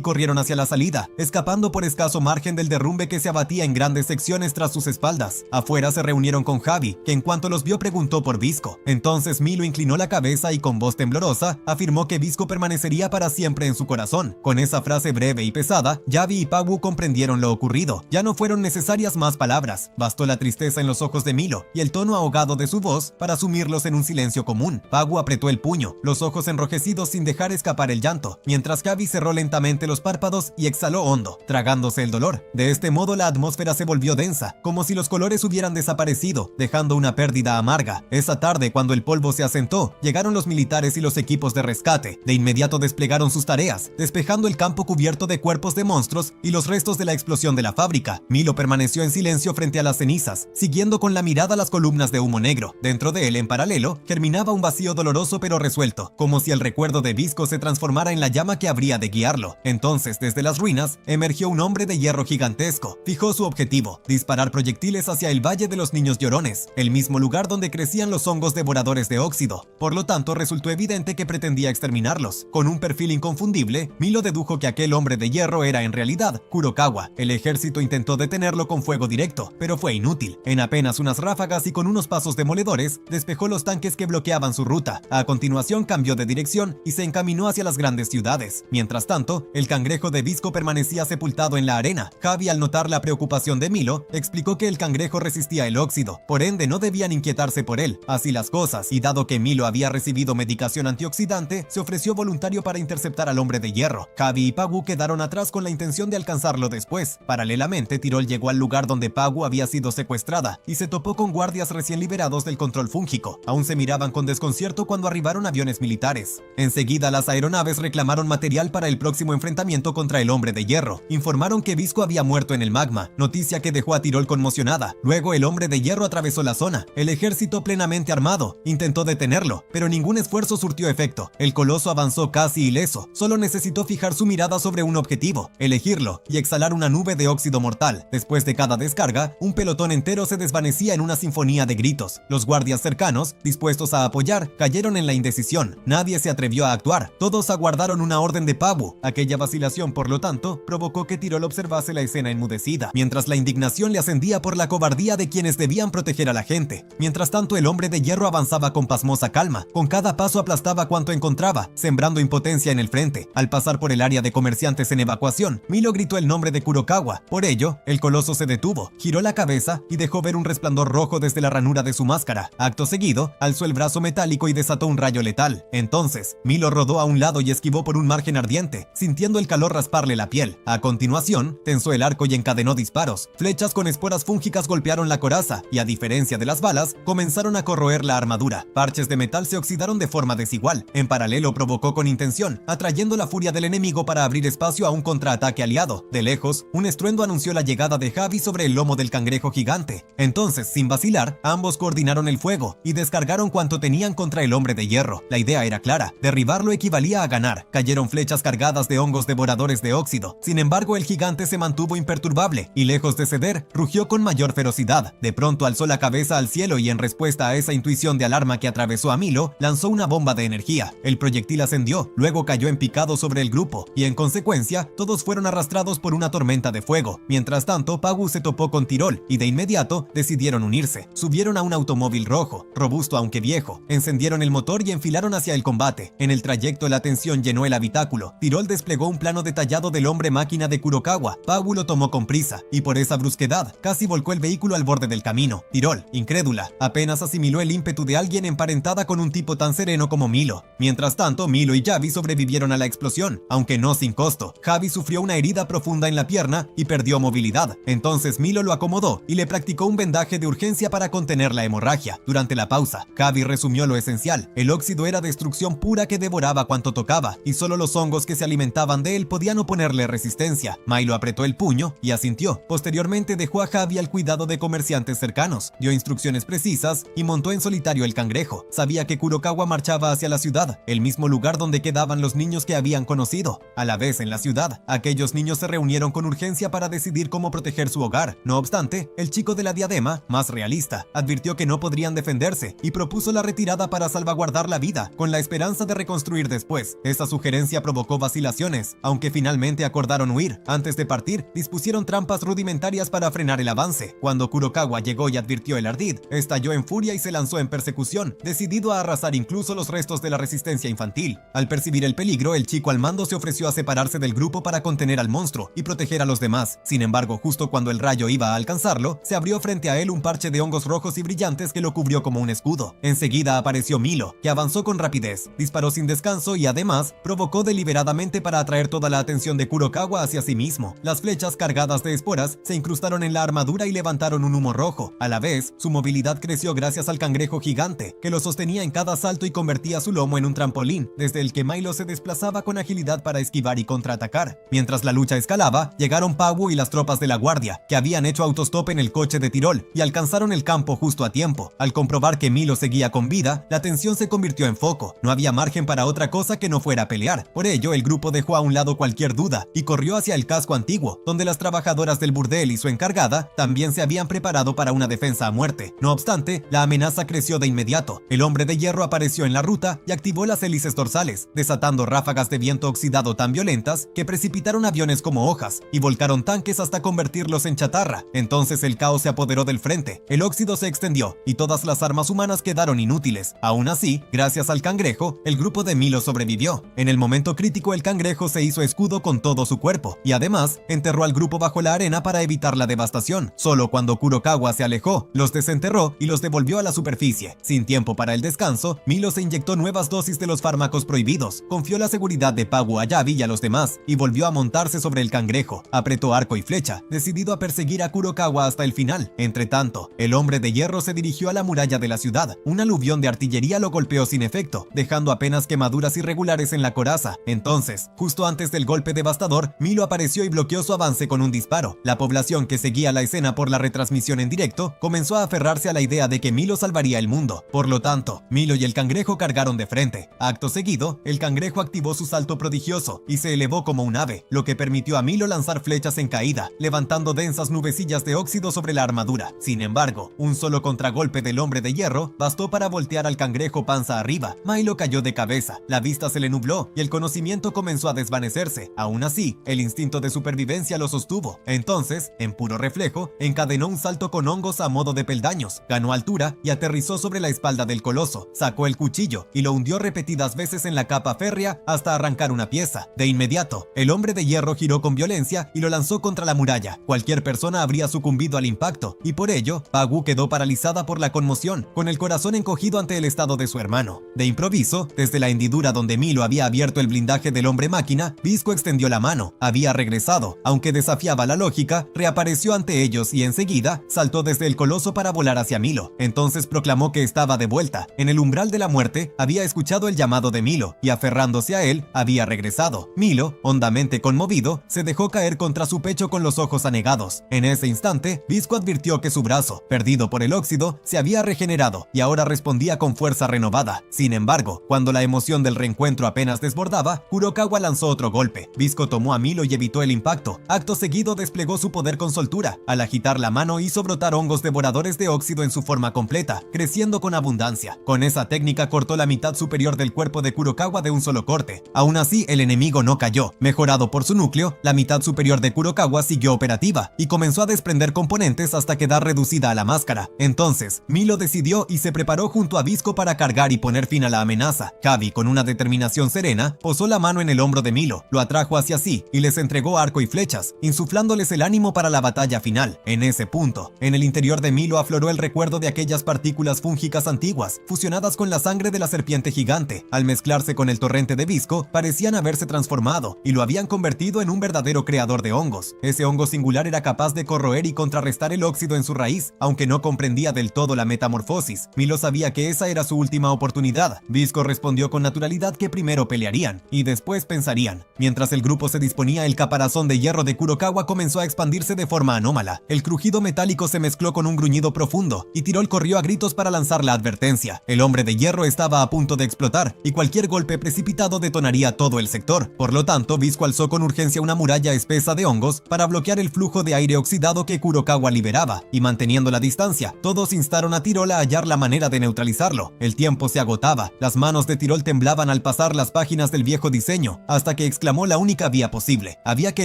corrieron hacia la salida, escapando por escaso margen del derrumbe que se abatía en grandes secciones tras sus espaldas. Afuera se reunieron con Javi, que en cuanto los vio preguntó por Visco. Entonces Milo inclinó la cabeza y con voz temblorosa afirmó que Visco permanecería para siempre en su corazón. Con esa frase breve y pesada, Javi y Pagu comprendieron lo ocurrido. Ya no fueron necesarias más palabras, bastó la tristeza en los ojos de Milo y el tono ahogado de su voz para sumirlos en un silencio común. Pagu apretó el puño, los ojos enrojecidos sin dejar escapar el llanto, mientras Javi cerró lentamente los párpados y exhaló hondo, tragándose el dolor. De este modo la atmósfera se volvió densa, como si los colores hubieran desaparecido, dejando una pérdida amarga. Esa tarde, cuando el polvo se asentó, llegaron los militares y los equipos de rescate. De inmediato desplegaron sus tareas, despejando el campo cubierto de cuerpos de monstruos y los restos de la explosión de la fábrica. Milo permaneció en silencio frente a las cenizas, siguiendo con la mirada las columnas de humo negro. Dentro de él, en paralelo, germinaba un vacío doloroso pero resuelto, como si el recuerdo de Visco se transformara en la llama que habría de guiarlo. Entonces, desde las ruinas, emergió un hombre de hierro gigantesco. Fijó su objetivo, disparar proyectiles hacia el Valle de los Niños Llorones, el mismo lugar donde crecían los hongos devoradores de óxido. Por lo tanto, resultó evidente que pretendía exterminarlos. Con un perfil inconfundible, Milo dedujo que aquel hombre de hierro era en realidad Kurokawa. El ejército intentó detenerlo con fuego directo, pero fue inútil. En apenas unas ráfagas y con unos pasos demoledores, despejó los tanques que bloqueaban su ruta. A continuación cambió de dirección y se encaminó hacia las grandes ciudades. Mientras tanto, el cangrejo de Visco permanecía sepultado en la arena. Javi, al notar la preocupación de Milo, explicó que el cangrejo resistía el óxido, por ende no debían inquietarse por él. Así las cosas, y dado que Milo había recibido medicación antioxidante, se ofreció voluntario para interceptar al hombre de hierro. Javi y Pagu quedaron atrás con la intención de alcanzarlo después. Paralelamente, Tirol llegó al lugar donde Pagu había sido secuestrada y se topó con guardias recién liberados del control fúngico. Aún se miraban con desconcierto cuando arribaron aviones militares. Enseguida, las aeronaves reclamaron material para el próximo enfrentamiento contra el hombre de hierro. Informaron que Visco había muerto en el magma, noticia que dejó a Tirol conmocionada. Luego, el hombre de hierro atravesó la zona. El ejército, plenamente armado, intentó detenerlo, pero ningún esfuerzo surtió efecto. El coloso avanzó casi ileso. Solo necesitó fijar su mirada sobre un objetivo, elegirlo y exhalar una nube de óxido mortal. Después de cada descarga, un pelotón entero se desvanecía en una sinfonía de gritos. Los guardias cercanos, dispuestos a apoyar, cayeron en la indecisión. Nadie se atrevió a actuar. Todos aguardaron una orden de Pagu. Aquella vacilación, por lo tanto, provocó que Tirol observase la escena enmudecida, mientras la indignación le ascendía por la cobardía de quienes debían proteger a la gente. Mientras tanto, el hombre de hierro avanzaba con pasmosa calma. Con cada paso aplastaba cuanto encontraba, sembrando impotencia en el frente. Al pasar por el área de comerciantes en evacuación, Milo gritó el nombre de Kurokawa. Por ello, el coloso se detuvo, giró la cabeza y dejó ver un resplandor rojo desde la ranura de su máscara. Acto seguido, alzó el brazo metálico y desató un rayo letal. Entonces, Milo rodó a un lado y esquivó por un margen ardiente, sintiendo el calor rasparle la piel. A continuación, tensó el arco y encadenó disparos. Flechas con esporas fúngicas golpearon la coraza y, a diferencia de las balas, comenzaron a corroer la armadura. Parches de metal se oxidaron de forma desigual. En paralelo, provocó con intención, atrayendo la furia del enemigo para abrir espacio a un contraataque aliado. De lejos, un estruendo anunció la llegada de Javi sobre el lomo del cangrejo gigante. Entonces, sin vacilar, ambos coordinaron el fuego y descargaron cuanto tenían contra el hombre de hierro. La idea era clara: derribarlo equivalía a ganar. Cayeron flechas cargadas de hongos devoradores de óxido. Sin embargo, el gigante se mantuvo imperturbable y, lejos de ceder, rugió con mayor ferocidad. De pronto alzó la cabeza al cielo y, en respuesta a esa intuición de alarma que atravesó a Milo, lanzó una bomba de energía. El proyectil ascendió, luego cayó en picado sobre el grupo y, en consecuencia, todos fueron arrastrados por una tormenta de fuego. Mientras tanto, Pagu se topó con Tirol y de inmediato decidieron unirse. Subieron a un automóvil rojo, robusto aunque viejo, encendieron el motor y enfilaron hacia el combate. En el trayecto, la tensión llenó el habitáculo. Tirol desplegó un plano detallado del hombre máquina de Kurokawa, Pagu lo tomó con prisa, y por esa brusquedad casi volcó el vehículo al borde del camino. Tirol, incrédula, apenas asimiló el ímpetu de alguien emparentada con un tipo tan sereno como Milo. Mientras tanto, Milo y Javi sobrevivieron a la explosión, aunque no sin costo. Javi sufrió una herida profunda en la pierna y perdió movilidad. Entonces Milo lo acomodó y le practicó un vendaje de urgencia para contener la hemorragia. Durante la pausa, Javi resumió lo esencial. El óxido era destrucción pura que devoraba cuanto tocaba, y solo los hongos que se alimentaban de él podían oponerle resistencia. Milo apretó el puño y asintió. Posteriormente dejó a Javi al cuidado de comerciantes cercanos, dio instrucciones precisas y montó en solitario el cangrejo. Sabía que Kurokawa marchaba hacia la ciudad, el mismo lugar donde quedaban los niños que habían conocido. A la vez, en la ciudad, aquellos niños se reunieron con urgencia para decidir cómo proteger su hogar. No obstante, el chico de la diadema, más realista, advirtió que no podrían defenderse y propuso la retirada para salvaguardar la vida, con la esperanza de reconstruir después. Esta sugerencia provocó vacilaciones, aunque finalmente acordaron huir. Antes de partir, dispusieron trampas rudimentarias para frenar el avance. Cuando Kurokawa llegó y advirtió el ardid, estalló en furia y se lanzó en persecución, decidido a arrasar incluso los restos de la resistencia infantil. Al percibir el peligro, el chico al mando se ofreció a separarse del grupo para contener al monstruo y proteger a los demás. Sin embargo, justo cuando el rayo iba a alcanzarlo, se abrió frente a él un parche de hongos rojos y brillantes que lo cubrió como un escudo. Enseguida apareció Milo, que avanzó con rapidez, disparó sin descanso y además provocó deliberadamente para atraer toda la atención de Kurokawa hacia sí mismo. Las flechas cargadas de esporas se incrustaron en la armadura y levantaron un humo rojo. A la vez, su movilidad creció gracias al cangrejo gigante, que lo sostenía en cada salto y convertía su lomo en un trampolín, desde el que Milo se desplazaba con agilidad para esquivar y contraatacar. Mientras la lucha escalaba, llegaron Pagu y las tropas de la guardia, que habían hecho autostop en el coche de Tirol, y alcanzaron el campo justo a tiempo. Al comprobar que Milo seguía con vida, la tensión se convirtió en foco. No había margen para otra cosa que no fuera pelear. Por ello, el grupo dejó a un lado cualquier duda y corrió hacia el casco antiguo, donde las trabajadoras del burdel y su encargada también se habían preparado para una defensa a muerte. No obstante, la amenaza creció de inmediato. El hombre de hierro apareció en la ruta y activó las hélices dorsales, desatando ráfagas de viento oxidado tan violentas que precipitaron aviones como hojas y volcaron tanques hasta convertirlos en chatarra. Entonces el caos se apoderó del frente, el óxido se extendió y todas las armas humanas quedaron inútiles. Aún así, gracias al cangrejo, el grupo de Milo sobrevivió. En el momento crítico, el cangrejo se hizo escudo con todo su cuerpo y además enterró al grupo bajo la arena para evitar la devastación. Solo cuando Kurokawa se alejó, los desenterró y los devolvió a la superficie. Sin tiempo para el descanso, Milo se inyectó nuevas dosis de los fármacos prohibidos, confió la seguridad de Pagu a Yavi y a los demás y volvió a montarse sobre el cangrejo. Apretó arco y flecha, decidido a perseguir a Kurokawa hasta el final. Entre tanto, el hombre de hierro se dirigió a la muralla de la ciudad. Un aluvión de artillería lo golpeó sin efecto, dejando apenas quemaduras irregulares en la coraza. Entonces, justo antes del golpe devastador, Milo apareció y bloqueó su avance con un disparo. La población que seguía la escena por la retransmisión en directo comenzó a aferrarse a la idea de que Milo salvaría el mundo. Por lo tanto, Milo y el cangrejo cargaron de frente. Acto seguido, el cangrejo activó su salto prodigioso y se elevó como un ave, lo que permitió a Milo lanzar flechas en caída, levantando densas nubecillas de óxido sobre la armadura. Sin embargo, un solo contragolpe del hombre de hierro bastó para voltear al cangrejo panza arriba. Milo cayó de cabeza, la vista se le nubló y el conocimiento comenzó a desvanecerse. Aún así, el instinto de supervivencia lo sostuvo. Entonces, en puro reflejo, encadenó un salto con hongos a modo de peldaños, ganó altura y aterrizó sobre la espalda del coloso. Sacó el cuchillo y lo hundió repetidas veces en la capa férrea hasta arrancar una pieza. De inmediato, el hombre de hierro giró con violencia y lo lanzó contra la muralla. Cualquier persona habría sucumbido al impacto, y por ello, Pagu quedó paralizada por la conmoción, con el corazón encogido ante el estado de su hermano. De improviso, desde la hendidura donde Milo había abierto el blindaje del hombre máquina, Visco extendió la mano. Había regresado, aunque desafiaba la lógica, reapareció ante ellos y enseguida saltó desde el coloso para volar hacia Milo. Entonces proclamó que estaba de vuelta. En el umbral de la muerte, había escuchado el llamado de Milo y aferrándose a él, había regresado. Milo, hondamente conmovido, se dejó caer contra su pecho con los ojos anegados. En ese instante, Visco advirtió que su brazo, perdido por el óxido, se había regenerado y ahora respondía con fuerza renovada. Sin embargo, cuando la emoción del reencuentro apenas desbordaba, Kurokawa lanzó otro golpe. Visco tomó a Milo y evitó el impacto. Acto seguido desplegó su poder con soltura. Al agitar la mano hizo brotar hongos devoradores de óxido en su forma completa, creciendo con abundancia. Con esa técnica cortó la mitad superior del cuerpo de Kurokawa de un solo corte. Aún así, el enemigo no cayó. Mejorado por su núcleo, la mitad superior de Kurokawa siguió operativa y comenzó a desprender componentes hasta quedar reducida a la máscara. Entonces, Milo decidió y se preparó junto a Visco para cargar y poner fin a la amenaza. Javi, con una determinación serena, posó la mano en el hombro de Milo, lo atrajo hacia sí y les entregó entregó arco y flechas, insuflándoles el ánimo para la batalla final. En ese punto, en el interior de Milo afloró el recuerdo de aquellas partículas fúngicas antiguas, fusionadas con la sangre de la serpiente gigante. Al mezclarse con el torrente de visco, parecían haberse transformado, y lo habían convertido en un verdadero creador de hongos. Ese hongo singular era capaz de corroer y contrarrestar el óxido en su raíz, aunque no comprendía del todo la metamorfosis. Milo sabía que esa era su última oportunidad. Visco respondió con naturalidad que primero pelearían, y después pensarían. Mientras el grupo se disponía, el caparazón de hierro de Kurokawa comenzó a expandirse de forma anómala. El crujido metálico se mezcló con un gruñido profundo, y Tyrol corrió a gritos para lanzar la advertencia. El hombre de hierro estaba a punto de explotar, y cualquier golpe precipitado detonaría todo el sector. Por lo tanto, Visco alzó con urgencia una muralla espesa de hongos para bloquear el flujo de aire oxidado que Kurokawa liberaba, y manteniendo la distancia, todos instaron a Tyrol a hallar la manera de neutralizarlo. El tiempo se agotaba, las manos de Tyrol temblaban al pasar las páginas del viejo diseño, hasta que exclamó la única vía posible. Había que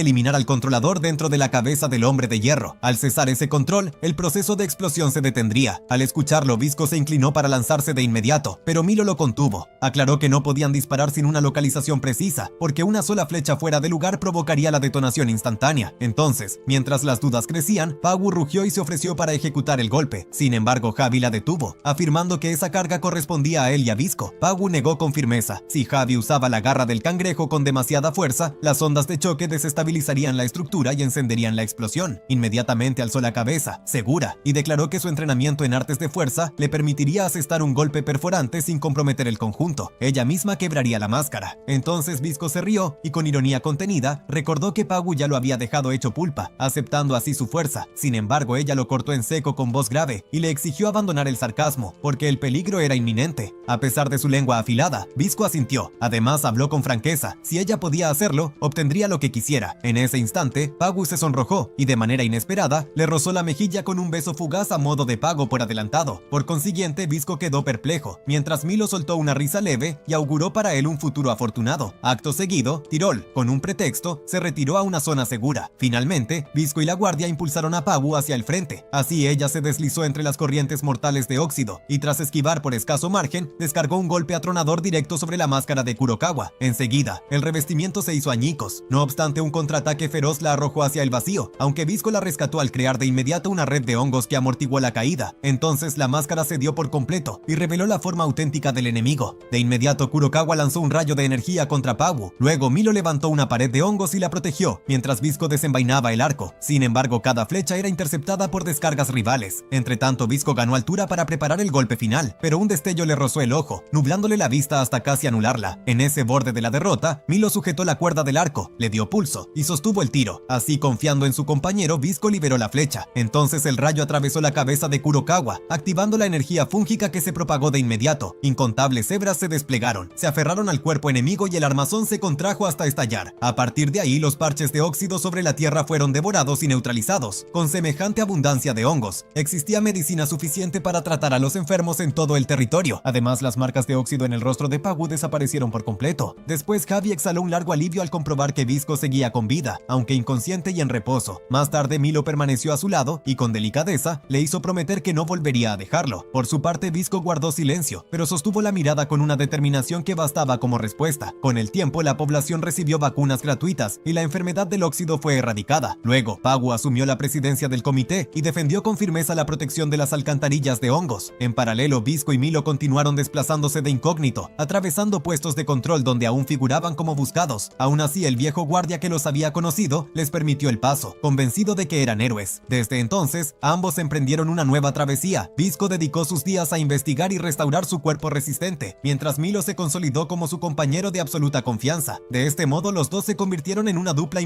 eliminar al controlador dentro de la cabeza del hombre de hierro. Al cesar ese control, el proceso de explosión se detendría. Al escucharlo, Visco se inclinó para lanzarse de inmediato, pero Milo lo contuvo. Aclaró que no podían disparar sin una localización precisa, porque una sola flecha fuera de lugar provocaría la detonación instantánea. Entonces, mientras las dudas crecían, Pagu rugió y se ofreció para ejecutar el golpe. Sin embargo, Javi la detuvo, afirmando que esa carga correspondía a él y a Visco. Pagu negó con firmeza. Si Javi usaba la garra del cangrejo con demasiada fuerza, las ondas de choque desestabilizarían la estructura y encenderían la explosión. Inmediatamente alzó la cabeza, segura, y declaró que su entrenamiento en artes de fuerza le permitiría asestar un golpe perforante sin comprometer el conjunto. Ella misma quebraría la máscara. Entonces Visco se rió y con ironía contenida recordó que Pagu ya lo había dejado hecho pulpa, aceptando así su fuerza. Sin embargo, ella lo cortó en seco con voz grave y le exigió abandonar el sarcasmo, porque el peligro era inminente. A pesar de su lengua afilada, Visco asintió. Además, habló con franqueza. Si ella podía hacerlo, obtendría lo que quisiera. En ese instante, Pagu se sonrojó y de manera inesperada le rozó la mejilla con un beso fugaz a modo de pago por adelantado. Por consiguiente, Visco quedó perplejo, mientras Milo soltó una risa leve y auguró para él un futuro afortunado. Acto seguido, Tyrol, con un pretexto, se retiró a una zona segura. Finalmente, Visco y la guardia impulsaron a Pagu hacia el frente. Así ella se deslizó entre las corrientes mortales de óxido y tras esquivar por escaso margen, descargó un golpe atronador directo sobre la máscara de Kurokawa. Enseguida, el revestimiento se hizo añicos. No obstante, un contraataque feroz la arrojó hacia el vacío, aunque Visco la rescató al crear de inmediato una red de hongos que amortiguó la caída. Entonces la máscara cedió por completo y reveló la forma auténtica del enemigo. De inmediato Kurokawa lanzó un rayo de energía contra Pagu. Luego Milo levantó una pared de hongos y la protegió, mientras Visco desenvainaba el arco. Sin embargo, cada flecha era interceptada por descargas rivales. Entre tanto, Visco ganó altura para preparar el golpe final, pero un destello le rozó el ojo, nublándole la vista hasta casi anularla. En ese borde de la derrota, Milo sujetó la cuerda del arco, le dio pulso y sostuvo el tiro. Así, confiando en su compañero, Visco liberó la flecha. Entonces el rayo atravesó la cabeza de Kurokawa, activando la energía fúngica que se propagó de inmediato. Incontables hebras se desplegaron, se aferraron al cuerpo enemigo y el armazón se contrajo hasta estallar. A partir de ahí, los parches de óxido sobre la tierra fueron devorados y neutralizados. Con semejante abundancia de hongos, existía medicina suficiente para tratar a los enfermos en todo el territorio. Además, las marcas de óxido en el rostro de Pagu desaparecieron por completo. Después, Javi exhaló un largo alivio al comprobar que Visco seguía con vida, aunque inconsciente y en reposo. Más tarde, Milo permaneció a su lado y con delicadeza le hizo prometer que no volvería a dejarlo. Por su parte, Visco guardó silencio, pero sostuvo la mirada con una determinación que bastaba como respuesta. Con el tiempo, la población recibió vacunas gratuitas y la enfermedad del óxido fue erradicada. Luego, Pagu asumió la presidencia del comité y defendió con firmeza la protección de las alcantarillas de hongos. En paralelo, Visco y Milo continuaron desplazándose de incógnito, atravesando puestos de control donde aún figuraban como buscados. Aún así, el viejo guardia que los había conocido les permitió el paso, convencido de que eran héroes. Desde entonces, ambos emprendieron una nueva travesía. Visco dedicó sus días a investigar y restaurar su cuerpo resistente, mientras Milo se consolidó como su compañero de absoluta confianza. De este modo, los dos se convirtieron en una dupla imbatible.